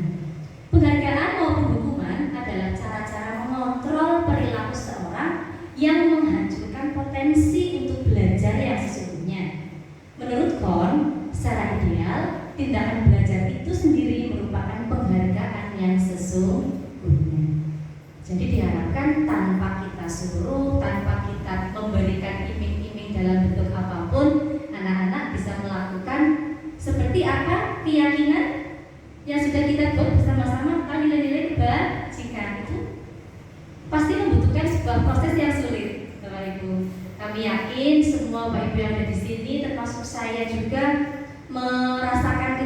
penghargaan maupun hukuman adalah cara-cara mengontrol perilaku seorang yang menghancurkan potensi untuk belajar yang sesungguhnya. Menurut Kohn, secara ideal, tindakan belajar itu sendiri merupakan penghargaan yang sesungguhnya. Jadi diharapkan tanpa kita suruh, tanpa kita memberikan iming-iming dalam bentuk apapun, anak-anak bisa melakukan seperti apa keyakinan yang sudah kita buat bersama-sama tentang nilai-nilai kebajikan itu pasti membutuhkan sebuah proses yang sulit, Bapak Ibu. Kami yakin semua Bapak Ibu yang ada di sini, termasuk saya juga, merasakan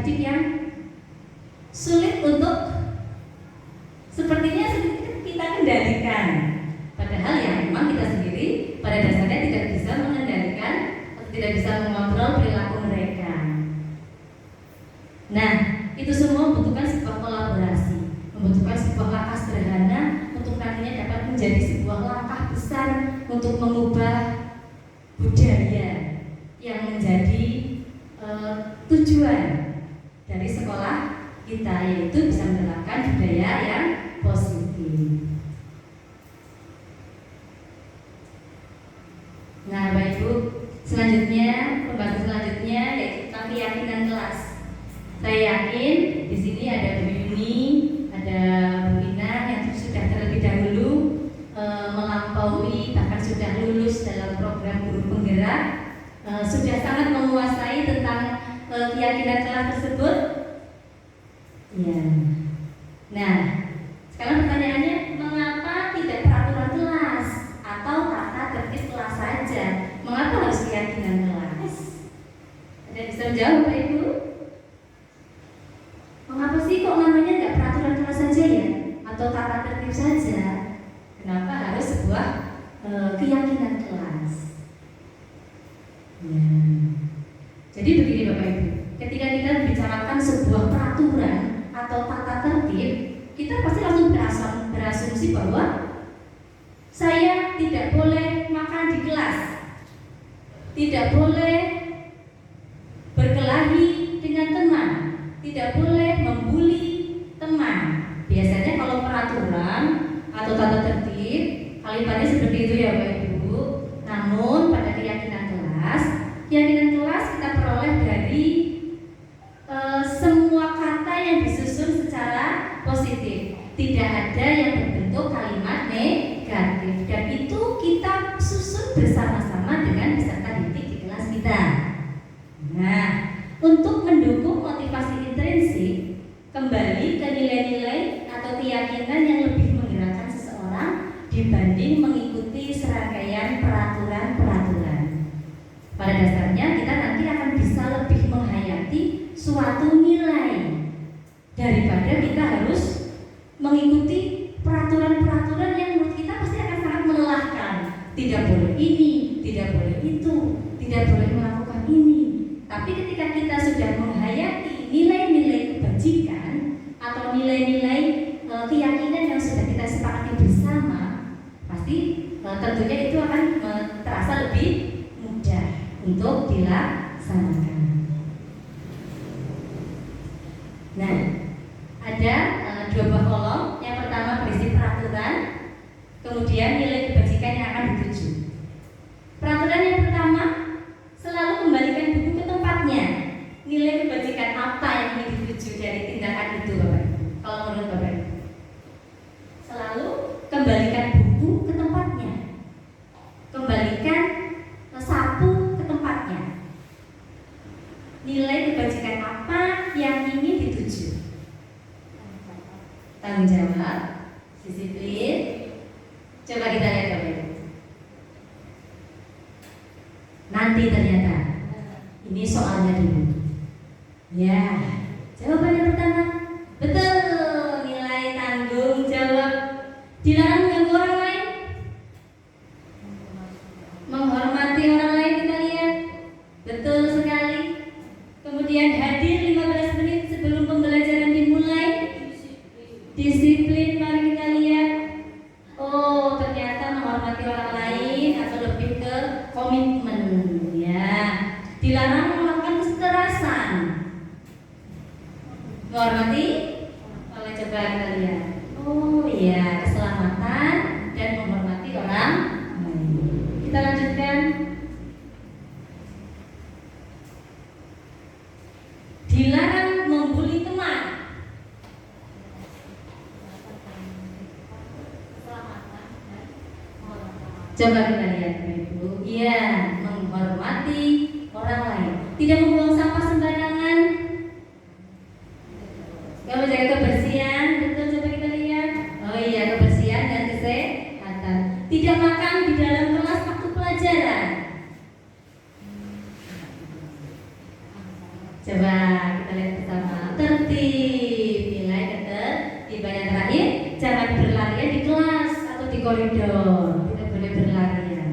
didik yang sulit untuk sepertinya kita kendalikan. Padahal ya memang kita sendiri pada dasarnya tidak bisa mengendalikan atau tidak bisa mengontrol perilaku mereka. Nah, itu semua membutuhkan sebuah kolaborasi, membutuhkan sebuah langkah sederhana untuk nantinya dapat menjadi sebuah langkah besar untuk mengubah budaya yang menjadi tujuan dari sekolah kita, yaitu bisa menerapkan budaya yang positif. Nah, Bapak Ibu, selanjutnya pembahasan selanjutnya yaitu tentang keyakinan kelas. Saya yakin di sini ada Bu Yuni, ada Bu Ina yang sudah terlebih dahulu melampaui, bahkan sudah lulus dalam program guru penggerak, sudah sangat menguasai tentang keyakinan kelas tersebut. Ya. Nah, sekarang pertanyaannya, mengapa tidak peraturan kelas atau tata tertib kelas saja? Mengapa harus keyakinan kelas? Ada yang bisa menjawab, Bapak Ibu? Mengapa sih kok namanya nggak peraturan kelas saja ya? Atau tata tertib saja? Kenapa harus sebuah keyakinan kelas? Ya. Jadi begini Bapak Ibu, ketika kita membicarakan sebuah peraturan atau tata tertib, kita pasti langsung berasumsi bahwa saya tidak boleh makan di kelas, tidak boleh berkelahi dengan teman, tidak boleh membuli teman. Biasanya kalau peraturan atau tata tertib, kalimatnya seperti itu ya Bapak Ibu. Namun pada keyakinan kelas kita peroleh dari semua kata yang disusun secara positif. Tidak ada yang berbentuk kalimat negatif, dan itu kita susun bersama-sama dengan peserta didik di kelas kita. Nah, untuk mendukung motivasi intrinsik, kembali ke nilai-nilai atau keyakinan yang lebih menggerakkan seseorang dibanding mengikuti serangkaian peraturan-peraturan. Pada dasarnya kita nanti akan bisa lebih menghayati suatu nilai daripada kita harus mengikuti peraturan-peraturan yang menurut kita pasti akan sangat melelahkan. Tidak boleh ini, tidak boleh itu, tidak boleh melakukan ini. Tapi ketika kita sudah menghayati nilai-nilai kebajikan atau nilai-nilai keyakinan yang sudah kita sepakati bersama, pasti tentunya itu akan terasa lebih mudah untuk dilaksanakan. Nah, ada dua buah kolom. Yang pertama berisi peraturan, kemudian nilai kebajikan yang akan dituju. Peraturan yang pertama, selalu kembalikan buku ke tempatnya. Nilai kebajikan apa yang ingin dituju dari tindakan itu, Bapak? Kalau menurut Bapak, selalu kembalikan buku ke tempatnya, kembalikan sapu ke tempatnya. Nilai kebajikan apa yang ingin dituju? Tanggung jawab, disiplin. Coba kita lihat Bapak. Nanti ternyata ini soalnya dulu. Ya, jawaban yang pertama betul, nilai tanggung jawab. Dilarang mengganggu orang lain, menghormati orang lain, kita lihat betul sekali. Kemudian hadir 15 menit sebelum pembelajaran dimulai, disiplin. Mari kita lihat, oh ternyata menghormati orang lain atau lebih ke komitmen. Ya, dilarang melakukan kekerasan, menghormati. Oleh coba kita lihat, oh iya, keselamatan dan menghormati orang lain. Kita lanjutkan. Dilarang membuli teman. Coba kita lihat Ibu. Iya, menghormati orang lain. Tidak membuang sampah sembarangan. Kalau menjaga kebersihan, betul, coba kita lihat. Oh iya, kebersihan dan kesehatan. Tidak makan di dalam kelas waktu pelajaran. Coba kita lihat bersama. Tertib. Nilai ketertiban yang terakhir, jangan berlarian di kelas atau di koridor. Tidak boleh berlarian.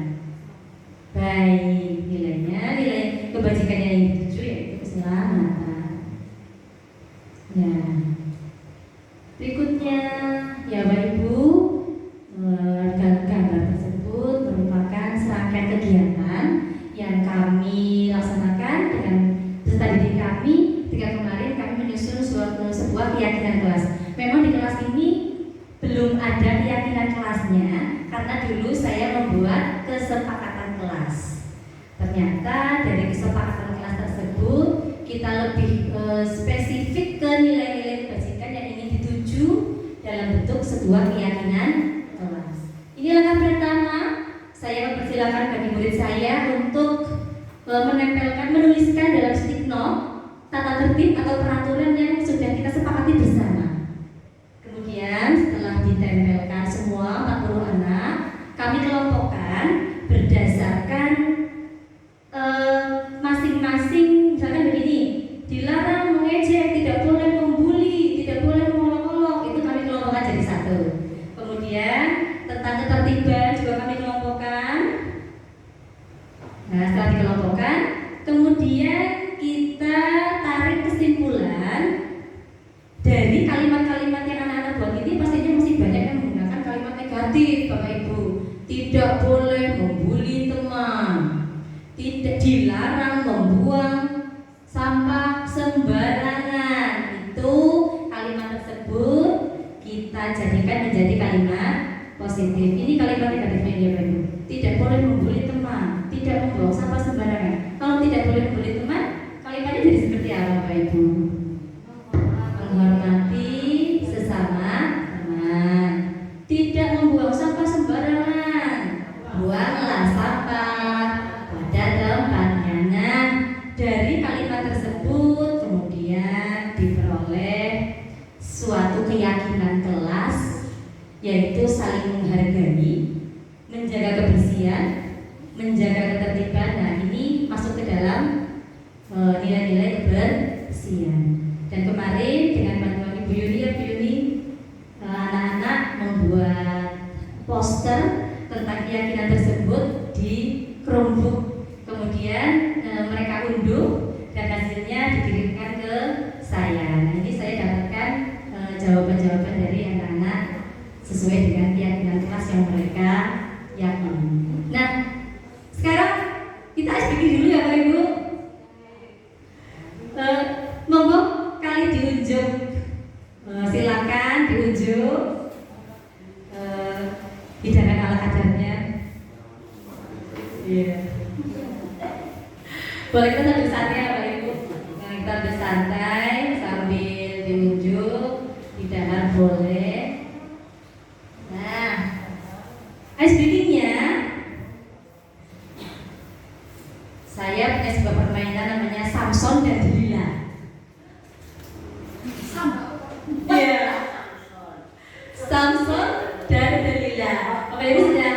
Baik, nilainya nilai kebajikan yang dituju yaitu keselamatan. Ya. Berikutnya, ya Bapak Ibu, gambar tersebut merupakan serangkaian kegiatan yang kami laksanakan dengan peserta didik kami ketika kemarin kami menyusun sebuah keyakinan kelas. Memang di kelas ini belum ada keyakinan kelasnya karena dulu saya membuat kesepakatan kelas. Ternyata dari kesepakatan kelas tersebut kita lebih spesifik ke nilai-nilai kebajikan yang ingin dituju dalam bentuk sebuah keyakinan kelas. Ini langkah pertama, saya mempersilakan bagi murid saya untuk menuliskan dalam stick note tata tertib atau peraturan yang sudah kita sepakati bersama. Kemudian setelah ditempelkan semua 40 anak, kami kelompokkan berdasarkan masing-masing. Misalkan begini, dilarang mengejek, tidak boleh membuli, tidak boleh mengolok-olok, itu kami kelompokkan jadi satu. Kemudian tentang ketertiban juga kami kelompokkan. Nah, setelah dikelompokkan, kemudian kita tarik kesimpulan dari kalimat-kalimat yang anak-anak buat ini. Pastinya masih banyak yang menggunakan kalimat negatif, Bapak Ibu. Tidak boleh membuli teman, tidak dilarang membuang sampah sembarangan. Itu kalimat tersebut kita jadikan menjadi kalimat positif. Ini kalimat negatifnya ya Bapak Ibu. Tidak boleh membuli teman, tidak membuang sampah sembarangan. Kalau tidak boleh membuli teman, kalimatnya jadi seperti apa Bapak Ibu? Menghormati sesama teman, tidak membuang sampah sembarangan, buanglah sampah pada tempatnya. Nah, dari kalimat tersebut kemudian diperoleh suatu keyakinan kelas, yaitu saling menghargai, menjaga kebersihan, menjaga ketertiban. Nah, ini masuk ke dalam nilai-nilai kebersihan. Dan kemarin dengan bantuan Ibu Yuni, anak-anak membuat poster tentang keyakinan tersebut di Chromebook. Kemudian mereka unduh dan hasilnya dikirimkan ke saya. Nah, ini saya dapatkan jawaban-jawaban dari anak-anak sesuai dengan keyakinan kelas yang mereka yakini. Nah, sekarang kita SPG dulu ya Bapak Ibu. Monggo kali diunjuk, silakan diunjuk hidangan ala kadarnya. Iya. Boleh kita sambil santai Bapak Ibu. Nah, kita sambil santai sambil diunjuk hidangan boleh. Nah, ice breaking-nya saya punya sebuah permainan namanya Samson dan Delila. Iya. Samson dan Delila. Bapak Ibu sudah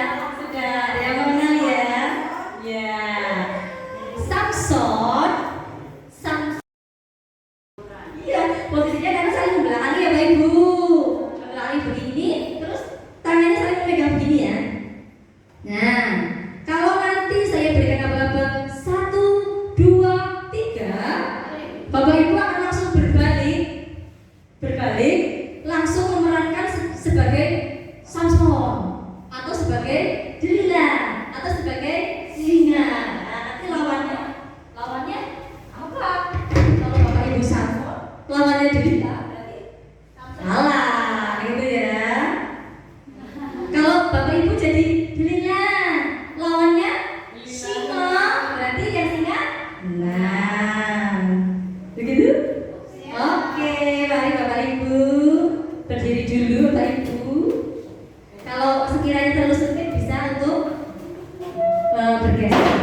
ada yang mengenal ya? Ya. Samson. Iya, posisinya karena saling membelakangi ya Bapak Ibu. Membelakangi begini, terus tangannya saling memegang begini ya. Nah, kalau nanti saya berikan aba-aba 1, 2, 3, Bapak Ibu akan langsung berbalik, langsung memerankan sebagai Samson atau sebagai Delila atau sebagai singa. Nah, nanti lawannya apa? Kalau Bapak Ibu Samson, lawannya Delila berarti salah, gitu ya. Kalau Bapak Ibu jadi Delila, lawannya singa, berarti yang singa. Nah, begitu? Oke, mari Bapak Ibu berdiri dulu Bapak Ibu. Kalau sekiranya terlalu sempit bisa untuk bergeser.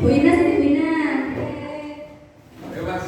Bu Ina sini Bu Ina. Bebas.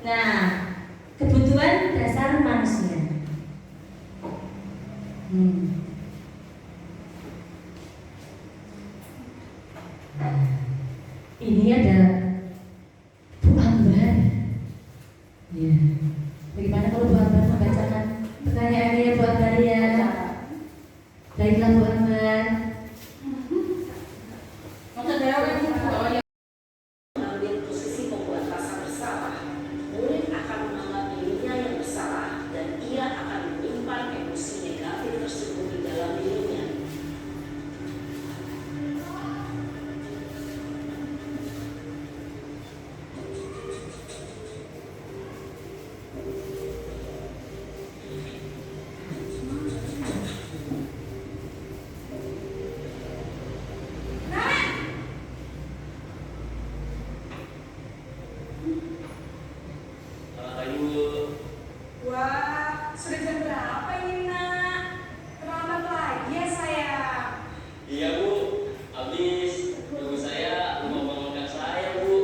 Nah, kebutuhan dasar manusia. Ini ada Bu Ambar. Ya. Bagaimana kalau Bu Ambar membacakan pertanyaannya Bu Ambar ya? Baiklah Bu Ambar. Mengambil posisi pembuat rasa bersalah, murid akan menganggap dirinya yang bersalah dan ia akan menyimpan emosi negatif tersebut di dalam dirinya. Wah, sudah jam berapa ini nak? Terlambat lagi ya saya. Iya Bu, habis ibu saya mau bangunkan saya Bu.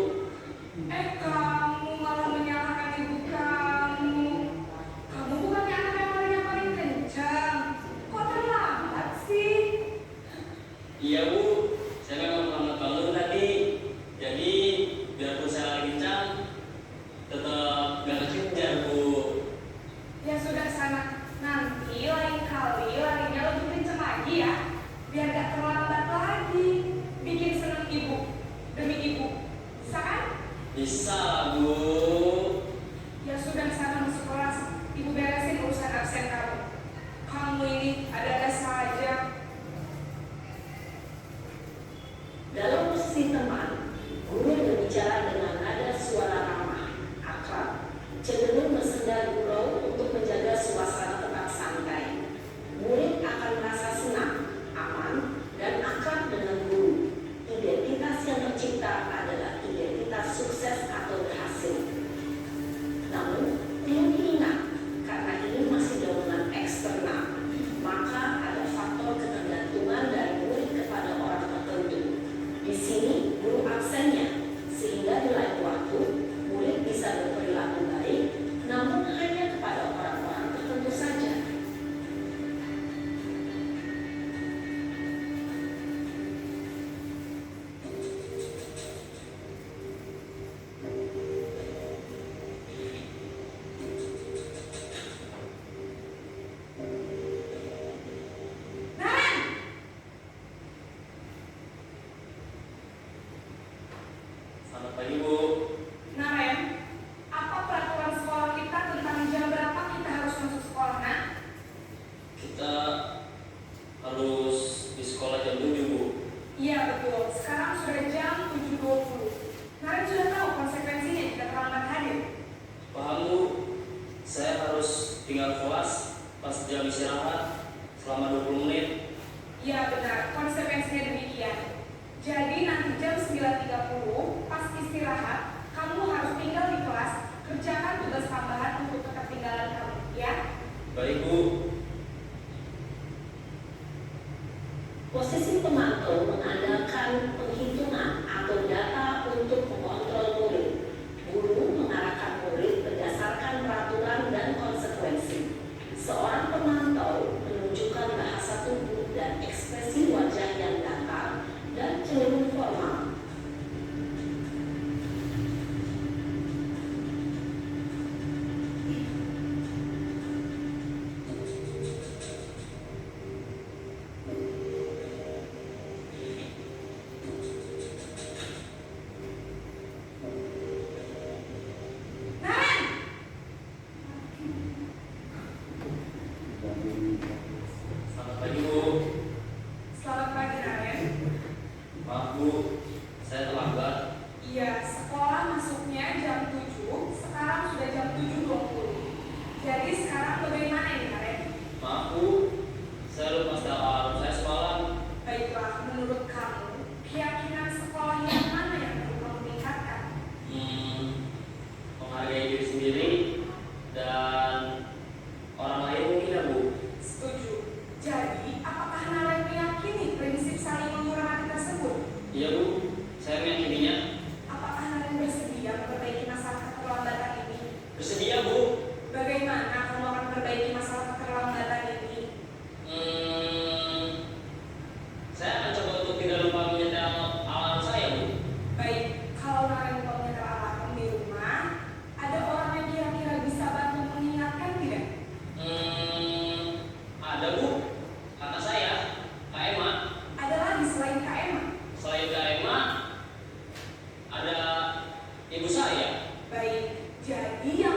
Kamu malah menyalahkan ibu kamu. Kamu bukannya anak yang larinya paling kencang. Kok terlambat sih? Iya Bu, saya memang lambat bangun tadi. Jadi biarpun saya lagi kencang, tetap gak kekejar Bu. Ya sudah sana. Nanti lain kali larinya lebih kencang lagi ya. Biar gak terlambat lagi. Bikin seneng ibu. Demi ibu. Bisa kan? Bisa Bu. Ya sudah sana masuk kelas. Ibu beresin urusan absen kamu. Kamu ini ada-ada saja. Dalam posisi teman, guru berbicara dengan nada suara ramah, akrab, cenderung bersenda gurau untuk menjaga suasana tetap santai. Murid akan merasa senang, aman, dan akrab dengan guru. Identitas yang tercipta adalah identitas sukses atau berhasil. Namun, perlu diingat, karena ini masih dorongan eksternal, maka ada faktor ketergantungan dari murid kepada orang tertentu. Di sini, guru absennya, sehingga di lain waktu, murid bisa berperilaku baik, namun hanya kepada orang-orang tertentu saja. Selamat pagi Bu. Naren, apa peraturan sekolah kita tentang jam berapa kita harus masuk sekolah, nak? Kita harus di sekolah jam 7 Bu. Iya betul, sekarang sudah jam 7.20. Naren sudah tahu konsekuensinya jika terlambat hadir. Paham Bu, saya harus tinggal kelas pas jam istirahat selama 20 menit. Iya benar, konsekuensinya demikian. Jadi nanti jam 9.30 pas istirahat, kamu harus tinggal di kelas, kerjakan tugas tambahan untuk ketertinggalan kamu, ya? Baik Bu. Posisi pemantau mengandalkan penghitungan atau data untuk mengontrol murid. Guru mengarahkan murid berdasarkan peraturan dan konsekuensi. Seorang pemantau menunjukkan bahasa tubuh dan ekspresi wajah yang datar dan cenderung formal.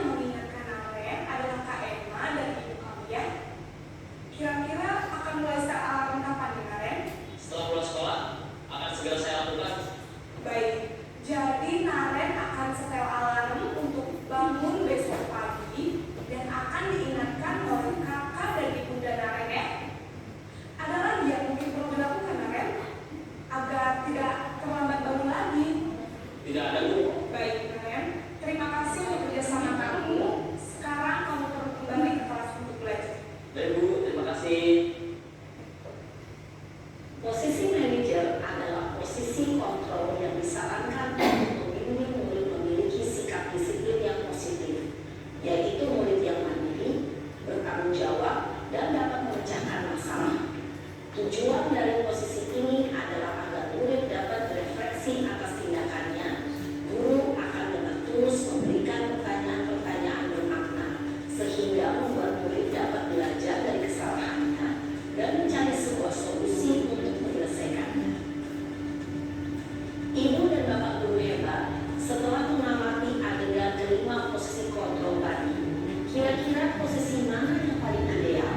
yang mengingatkan Naren adalah Kak Emma dan ibu kamu ya. Kira-kira akan mulai start alarm kapan nih Naren? Setelah pulang sekolah, akan segera saya lakukan. Baik, jadi Naren akan setel alarm untuk bangun besok pagi dan akan diingatkan oleh kakak dan ibunda Naren ya. Ada lagi yang mungkin perlu dilakukan Naren agar tidak terlambat bangun lagi? Tidak ada, Bu. Baik Naren, terima kasih untuk kerjasama kamu. Sekarang kamu perlu kembali ke kelas untuk belajar. Baik, Bu. Terima kasih. Posisi manajer adalah posisi kontrol yang disarankan untuk membimbing murid memiliki sikap disiplin yang positif, yaitu murid yang mandiri, bertanggung jawab, dan dapat memecahkan masalah. Tujuan dari posisi ini adalah agar murid dapat berefleksi atas tindakannya. Guru akan dengan tulus memberikan pertanyaan-pertanyaan bermakna, sehingga membuat murid dapat belajar dari kesalahannya dan mencari sebuah solusi untuk menyelesaikannya. Ibu dan Bapak guru hebat, setelah mengamati adegan kelima posisi kontrol tadi, kira-kira posisi mana yang paling ideal?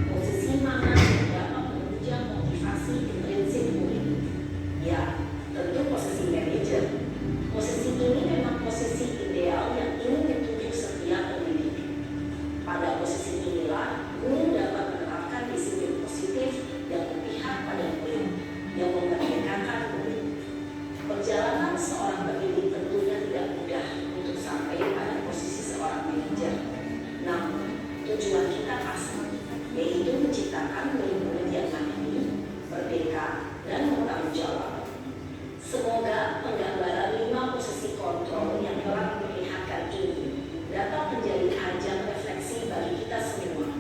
Posisi mana yang dapat menunjang motivasi intrinsik murid? Ya, tentu posisi manajer. Posisi ini memang posisi ideal yang ingin ditunjuk setiap pendidik. Pada posisi inilah, guru dapat menerapkan disiplin positif yang berpihak pada murid, yang memerdekakan murid. Perjalanan seorang pendidik tentunya tidak mudah untuk sampai pada posisi seorang manajer. Namun, tujuan kita pasti, yaitu menciptakan murid-murid yang mandiri, merdeka, dan bertanggung jawab. Semoga penggambaran 5 posisi kontrol yang telah diperlihatkan ini dapat menjadi ajang refleksi bagi kita semua,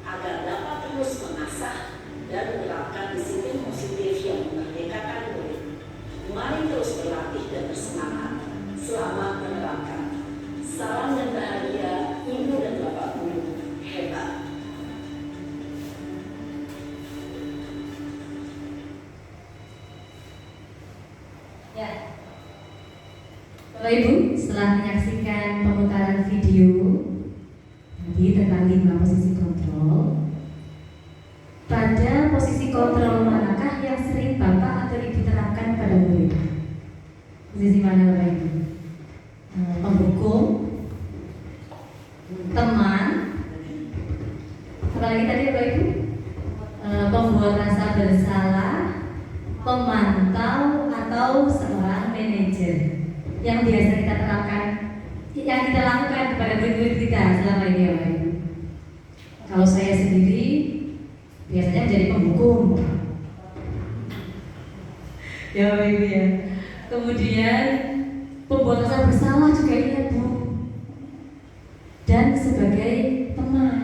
agar dapat terus mengasah dan menerapkan disiplin positif yang memerdekakan murid. Mari terus berlatih dan bersemangat. Selamat menerapkan. Salam dan bahagia, Ibu dan Bapak guru hebat. Ya, Bapak Ibu, setelah menyaksikan pemutaran video tadi tentang 5 posisi kontrol, pada posisi kontrol manakah yang sering Bapak atau Ibu terapkan pada murid? Posisi mana Bapak Ibu? Penghukum, teman, apalagi tadi Bapak Ibu? Pembuat rasa bersalah, pemantau, atau seorang manajer yang biasa kita terapkan, yang kita lakukan kepada murid-murid kita selama ini ya Bapak Ibu. Kalau saya sendiri biasanya menjadi penghukum ya Bapak Ibu ya. Kemudian pembuat rasa bersalah juga iya Bu, dan sebagai teman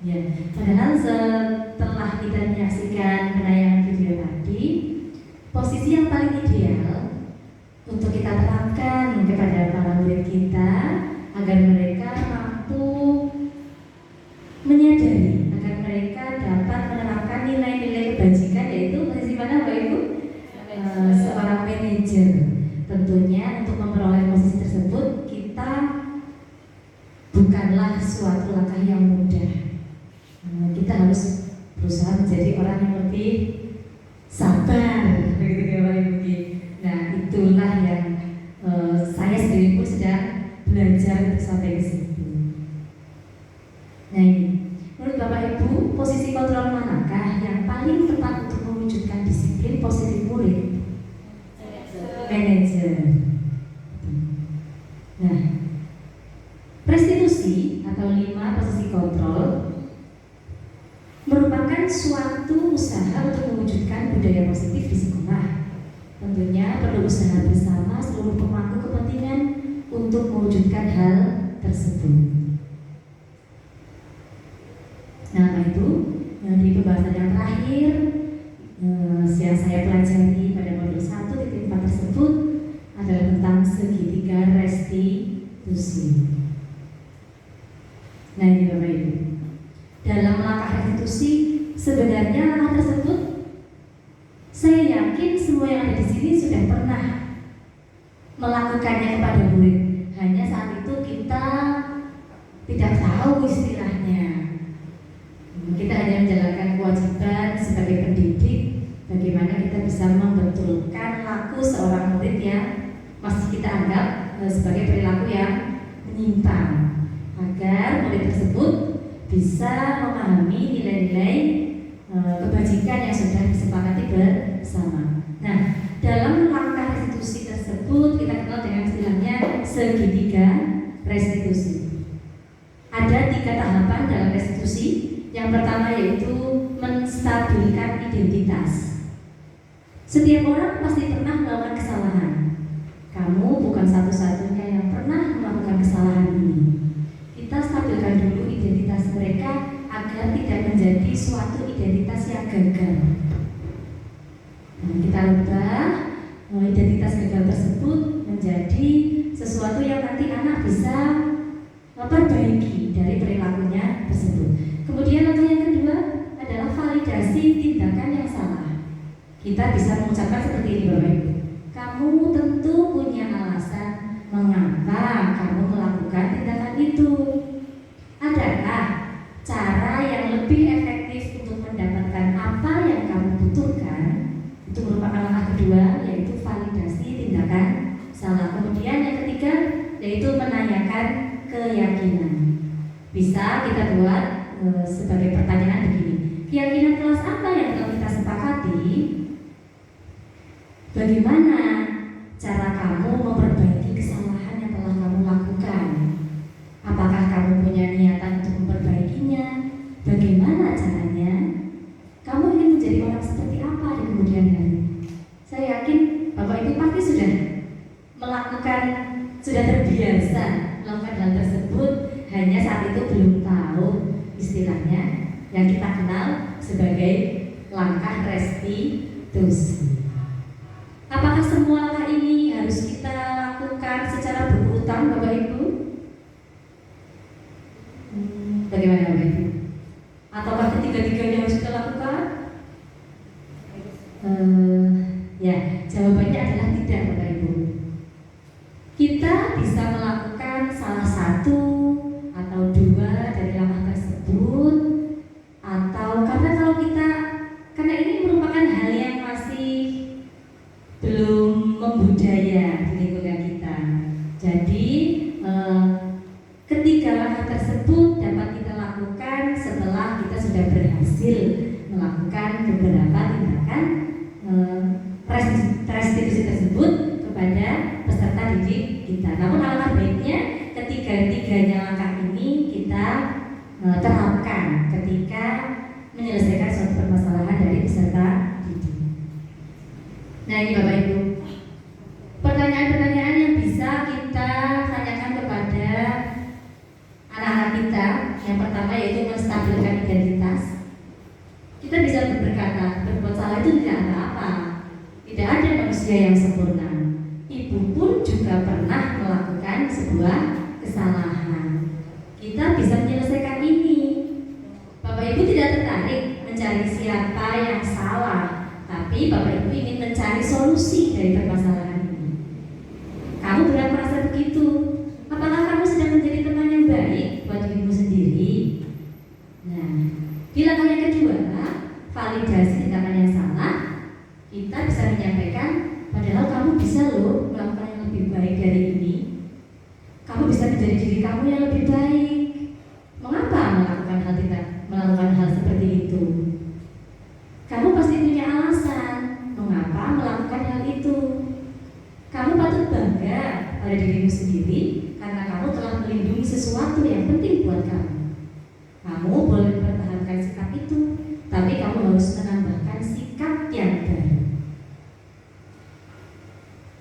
ya. Padahal setelah kita menyaksikan penayangan video tadi, posisi yang paling ideal untuk kita terapkan kepada para murid kita agar mereka mampu menyadari, agar mereka dapat menerapkan nilai-nilai kebajikan, yaitu posisi mana Bapak Ibu? Seorang manajer. Tentunya untuk memperoleh posisi tersebut kita bukanlah suatu langkah yang mudah. Kita harus berusaha menjadi orang yang lebih sabar, begitu ya Bapak Ibu. Nah, itulah yang saya sendiri pun sedang belajar untuk sampai ke situ. Nah ini, menurut Bapak Ibu, posisi kontrol manakah yang paling tepat untuk mewujudkan disiplin positif murid? Manajer. Nah, restitusi atau 5 posisi kontrol merupakan suatu usaha untuk mewujudkan budaya positif di sekolah. Tentunya perlu usaha bersama seluruh pemangku kepentingan untuk mewujudkan hal tersebut. Nah, itu di pembahasan yang terakhir yang saya pelajari pada modul 1.4 tersebut adalah tentang segitiga restitusi. Nah, ini Bapak Ibu, dalam langkah restitusi sebenarnya langkah tersebut saya yakin semua yang ada di sini sudah pernah melakukannya kepada murid. Hanya saat itu kita anggap sebagai perilaku yang menyimpang, agar murid tersebut bisa memahami nilai-nilai kebajikan yang sudah disepakati bersama. Nah, dalam langkah restitusi tersebut kita kenal dengan istilahnya segitiga restitusi. Ada 3 tahapan dalam restitusi. Yang pertama yaitu menstabilkan identitas. Setiap orang pasti pernah melakukan kesalahan. Kamu bukan satu-satunya yang pernah melakukan kesalahan ini. Kita stabilkan dulu identitas mereka agar tidak menjadi suatu identitas yang gagal. Nah, kita ubah identitas gagal tersebut menjadi sesuatu yang nanti anak bisa memperbaiki dari perilakunya tersebut. Kemudian langkah yang kedua adalah validasi tindakan yang salah. Kita bisa mengucapkan seperti ini, Bapak Ibu. Kamu tentu punya alasan mengapa kamu melakukan tindakan itu. Adakah cara yang lebih efektif untuk mendapatkan apa yang kamu butuhkan? Itu merupakan langkah kedua, yaitu validasi tindakan salah. Kemudian yang ketiga yaitu menanyakan keyakinan. Bisa kita buat sebagai pertanyaan begini: keyakinan kelas apa yang telah kita sepakati? Bagaimana cara kamu memperbaiki kesalahan yang telah kamu lakukan? Apakah kamu punya niatan untuk memperbaikinya? Bagaimana caranya? Kamu ingin menjadi orang seperti apa di kemudian hari? Saya yakin Bapak Ibu pasti sudah terbiasa melakukan hal tersebut, hanya saat itu belum tahu istilahnya yang kita kenal sebagai langkah restitusi. Apakah semua langkah ini harus kita lakukan secara berurutan, Bapak Ibu? Bagaimana Bapak Ibu? Ataukah ketiga-tiganya harus kita lakukan? Ya, jawabannya adalah tidak, Bapak Ibu. Kita bisa melakukan salah satu atau 2 dari langkah tersebut, atau karena ini merupakan hal yang masih belum membudaya di lingkungan kita. Jadi ketiga langkah tersebut dapat kita lakukan setelah kita sudah berhasil melakukan beberapa tindakan restitusi tersebut kepada peserta didik kita. Namun alangkah baiknya ketiga-tiganya langkah ini kita terapkan ketika menyelesaikan suatu permasalahan dari peserta didik. Nah, ini Bapak Ibu, pertanyaan-pertanyaan yang bisa kita tanyakan kepada anak-anak kita. Yang pertama yaitu menstabilkan identitas. Kita bisa berkata, berbuat salah itu tidak apa-apa. Tidak ada manusia yang sempurna. Ibu pun juga pernah melakukan sebuah kesalahan. Kita bisa menyelesaikan ini. Bapak Ibu tidak tertarik mencari siapa yang salah, tapi Bapak Ibu ingin mencari solusi dari permasalahan ini. Kamu benar merasa begitu? Apakah kamu sedang menjadi teman yang baik buat dirimu sendiri? Nah, di langkah yang kedua, validasi tindakan yang salah. Kita bisa menyampaikan, padahal kamu bisa loh melakukan yang lebih baik dari ini. Kamu bisa menjadi diri kamu yang lebih baik. Mengapa melakukan hal seperti itu? Kamu pasti punya alasan mengapa melakukan hal itu. Kamu patut bangga pada dirimu sendiri karena kamu telah melindungi sesuatu yang penting buat kamu. Kamu boleh mempertahankan sikap itu, tapi kamu harus menambahkan sikap yang baru.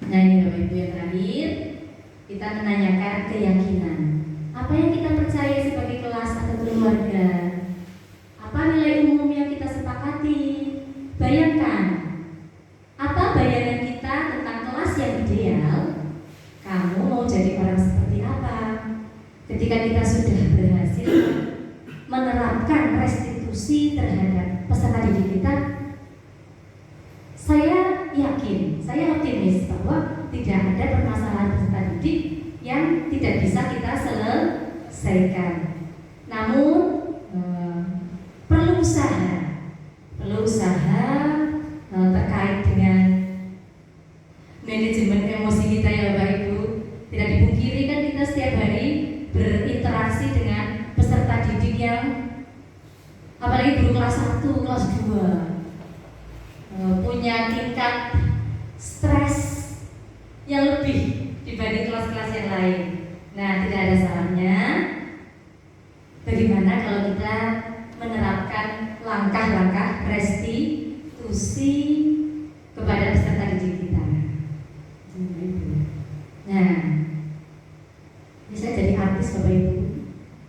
Nah, ini Bapak Ibu yang terakhir, kita menanyakan keyakinan. Apa yang kita percaya sebagai kelas atau keluarga? Apa nilai umum yang kita sepakati? Bayangkan, apa bayangan kita tentang kelas yang ideal? Kamu mau jadi orang seperti apa? Ketika kita sudah berhasil menerapkan restitusi terhadap peserta didik kita, saya yakin, saya optimis bahwa tidak ada permasalahan peserta didik yang tidak bisa kita selesaikan. Namun perlu usaha terkait dengan manajemen emosi kita ya Bapak Ibu. Ibu kelas 1, kelas 2 punya tingkat stres yang lebih dibanding kelas-kelas yang lain. Nah, tidak ada salahnya bagaimana kalau kita menerapkan langkah-langkah restitusi kepada peserta didik kita. Nah, bisa jadi artis Bapak Ibu.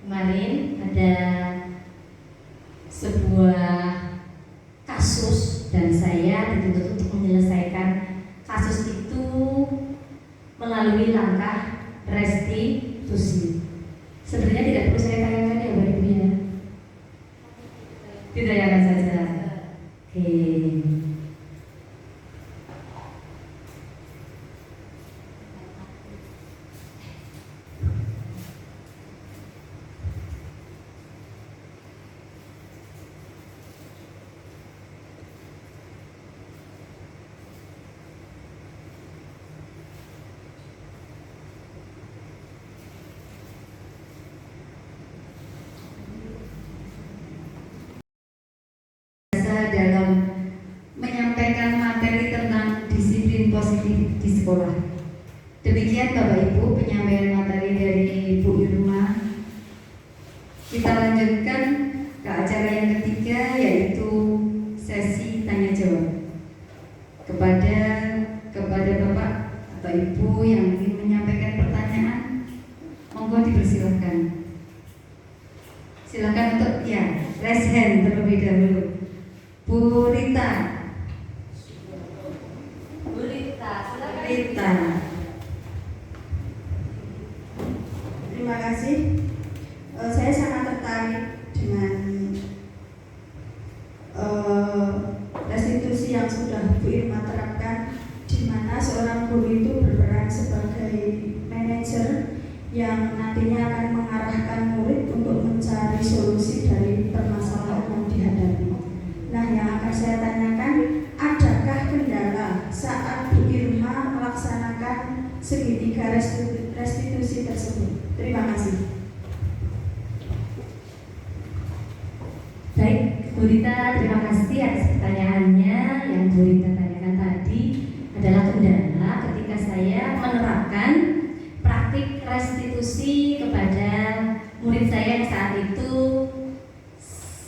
Kemarin ada sebuah kasus dan saya dituntut untuk menyelesaikan kasus itu melalui langkah restitusi. Sebenarnya tidak perlu saya tayangkan ya Bapak Ibu ya. Ditayangkan saja. Oke. Dalam menyampaikan materi tentang disiplin positif di sekolah. Demikian Bapak Ibu penyampaian materi dari Bu Irma. Kita lanjutkan ke acara yang ketiga, yaitu sesi tanya jawab. Kepada Bapak atau Ibu yang ingin menyampaikan pertanyaan, monggo dipersilahkan. Silakan untuk raise hand terlebih dahulu. Bu Rita. Terima kasih. Saya sangat tertarik dengan restitusi yang sudah Bu Irma terapkan, di mana seorang guru itu berperan sebagai manajer yang nantinya akan mengarahkan murid untuk mencari solusi dari permasalahan yang dihadapi. Nah, yang akan saya tanyakan, adakah kendala saat Bu Irma melaksanakan segitiga restitusi tersebut? Terima kasih. Baik, Bu Rita, terima kasih atas pertanyaannya. Yang Bu Rita tanyakan tadi adalah kendala ketika saya menerapkan praktik restitusi kepada murid saya yang saat itu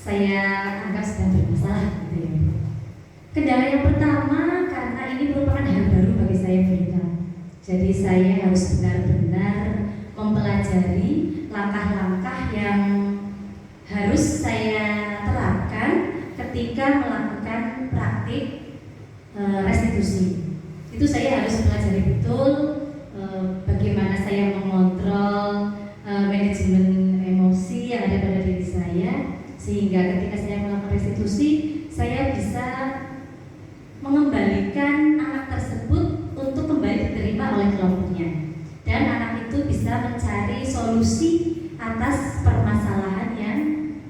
saya anggap sedang bermasalah gitu ya. Kendala yang pertama, karena ini merupakan hal baru bagi saya Bu Rita. Jadi saya harus benar-benar mempelajari langkah-langkah yang harus saya terapkan ketika melakukan praktik restitusi. Itu saya harus pelajari betul bagaimana saya mengontrol manajemen emosi yang ada pada diri saya, sehingga ketika saya melakukan restitusi, saya bisa mengembalikan anak tersebut untuk kembali diterima oleh kelompoknya, dan anak itu bisa mencari solusi atas permasalahan yang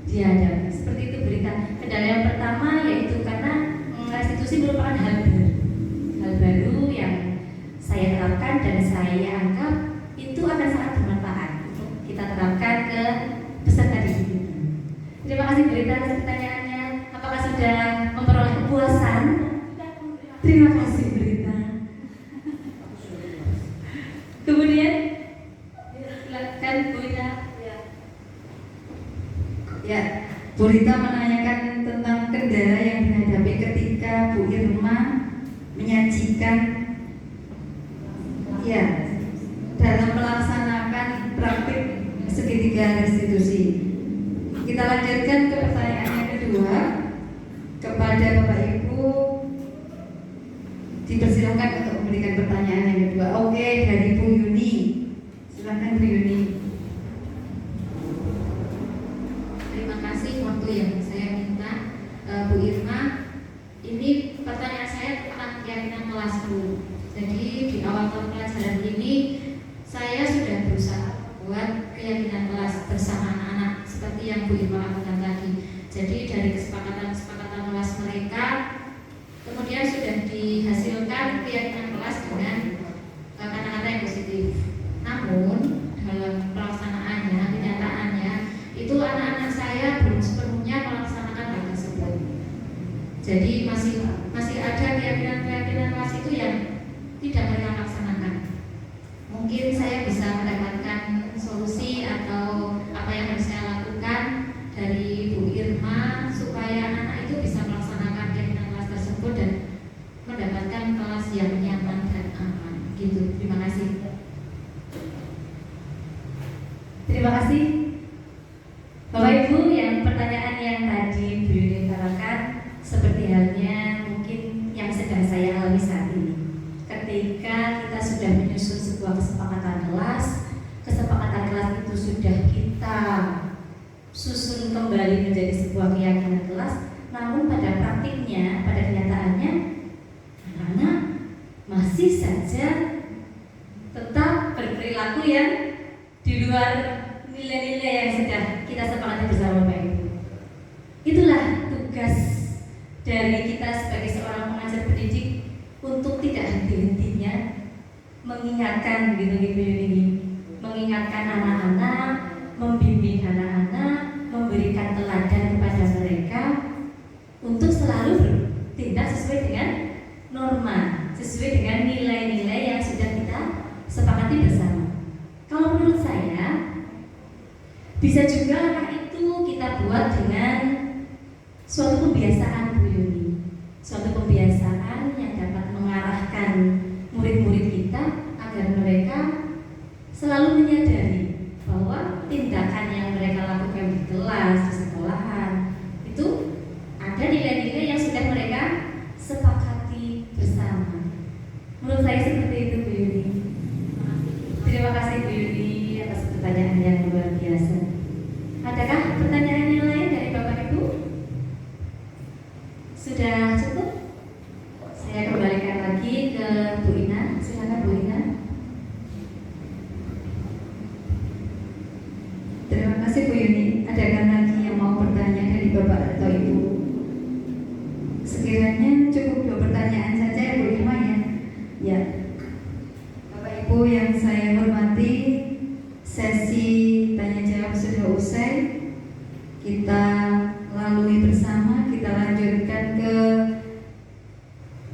dihadapi. Seperti itu berita. Kendala yang pertama yaitu karena restitusi merupakan hal baru yang saya terapkan dan saya anggap itu akan sangat bermanfaat untuk kita terapkan ke peserta didik kita. Terima kasih berita atas pertanyaannya. Apakah sudah memperoleh kepuasan? Terima kasih berita. Kemudian silakan Bu Rita. Ya, Bu Rita menanyakan tentang kendala yang dihadapi ketika Bu Irma menyajikan dalam melaksanakan praktik segitiga restitusi. Kita lanjutkan ke pertanyaan yang kedua. Kepada Bapak Ibu dipersilakan untuk memberikan pertanyaan yang kedua. Oke, dari Bu Yuni. Silakan Bu Yuni. Terima kasih waktu yang saya minta, Bu Irma. Ini pertanyaan saya tentang keyakinan kelasku. Jadi di awal tahun pelajaran ini saya sudah berusaha buat keyakinan kelas bersama anak-anak seperti yang Bu Irma lakukan tadi. Jadi dari kesepakatan kelas mereka, kemudian sudah dihasilkan keyakinan kelas dengan kata-kata yang positif. Namun dalam pelaksanaannya, kenyataannya itu anak-anak saya belum sepenuhnya melaksanakan hal Jadi masih ada keyakinan kelas itu yang tidak mereka laksanakan. Mungkin saya bisa mendapatkan solusi atau apa yang harus saya lakukan dari Bu Irma supaya anak itu bisa melaksanakan keyakinan kelas tersebut dan mendapatkan kelas yang nyaman dan aman. Gitu. Terima kasih. Terima kasih Bapak Ibu. Yang pertanyaan yang tadi Bu Yuni utarakan seperti halnya mungkin yang sedang saya alami saat ini. Ketika kita sudah menyusun sebuah kesepakatan kelas itu sudah kita susun kembali menjadi sebuah keyakinan kelas, namun pada praktiknya, pada kenyataannya anak-anak masih saja tetap berperilaku yang di luar nilai-nilai yang sudah kita sepakati bersama Bapak Ibu. Itulah tugas dari kita sebagai seorang pengajar pendidik untuk tidak henti-hentinya mengingatkan mengingatkan anak-anak, membimbing anak-anak, memberikan teladan kepada mereka untuk selalu bertindak sesuai dengan norma, sesuai dengan nilai-nilai yang sudah kita sepakati bersama. Kalau menurut saya bisa juga anak itu kita buat dengan suatu kebiasaan Bu Yuni, suatu kebiasaan yang dapat mengarahkan murid-murid kita agar mereka selalu menyadari bahwa tindakan yang mereka lakukan di kelas, di sekolahan itu ada nilai-nilai yang sudah mereka sepakati bersama. Menurut saya seperti itu Bu Yuni. Terima kasih Bu Yuni atas pertanyaan yang luar biasa. Adakah pertanyaan yang lain dari Bapak Ibu? Sudah cukup? Saya kembalikan lagi ke Bu Ina. Silakan Bu Ina. Terima kasih Bu Yuni. Adakah lagi yang mau bertanya dari Bapak atau Ibu? Sekiranya cukup 2 pertanyaan saja ya Bu Irma ya. Ya. Bapak Ibu yang saya hormati, sesi tanya jawab sudah usai. Kita lalui bersama, kita lanjutkan ke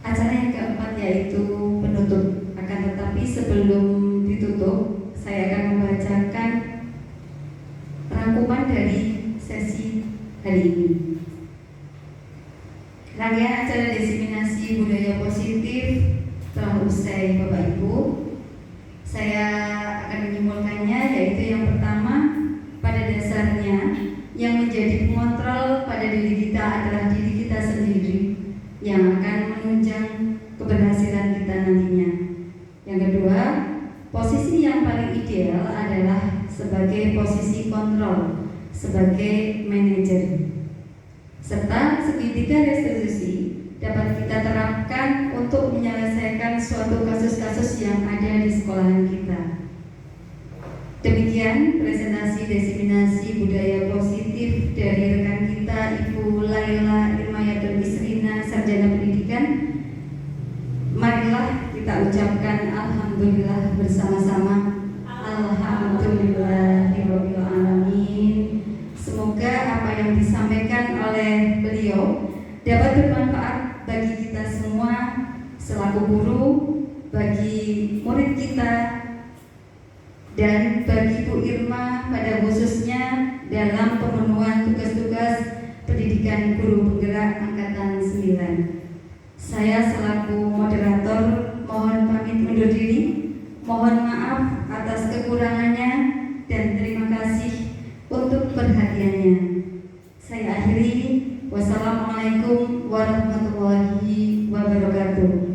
acara yang keempat yaitu penutup. Akan tetapi sebelum ditutup, saya akan membacakan rangkuman dari sesi hari ini. Rangkaian acara diseminasi budaya positif telah usai Bapak Ibu. Saya akan menyimpulkannya, yaitu yang pertama, pada dasarnya yang menjadi pengontrol pada diri kita adalah diri kita sendiri yang akan menunjang keberhasilan kita nantinya. Yang kedua, posisi yang paling ideal adalah sebagai posisi kontrol, sebagai manajer. Serta segitiga restitusi dapat kita terapkan untuk menyelesaikan suatu kasus-kasus yang ada di sekolahan kita. Demikian presentasi diseminasi budaya positif dari rekan kita Ibu Laila Irmayatul Isrina, Sarjana Pendidikan. Marilah kita ucapkan alhamdulillah bersama-sama. Alhamdulillahirabbil alamin. Semoga apa yang disampaikan oleh beliau dapat bermanfaat bagi kita semua selaku guru, bagi murid kita, dan bagi Bu Irma pada khususnya dalam pemenuhan tugas-tugas pendidikan guru penggerak angkatan 9. Saya selaku moderator mohon pamit undur diri. Mohon maaf atas kekurangannya dan terima kasih untuk perhatiannya. Saya akhiri. Wassalamualaikum warahmatullahi wabarakatuh.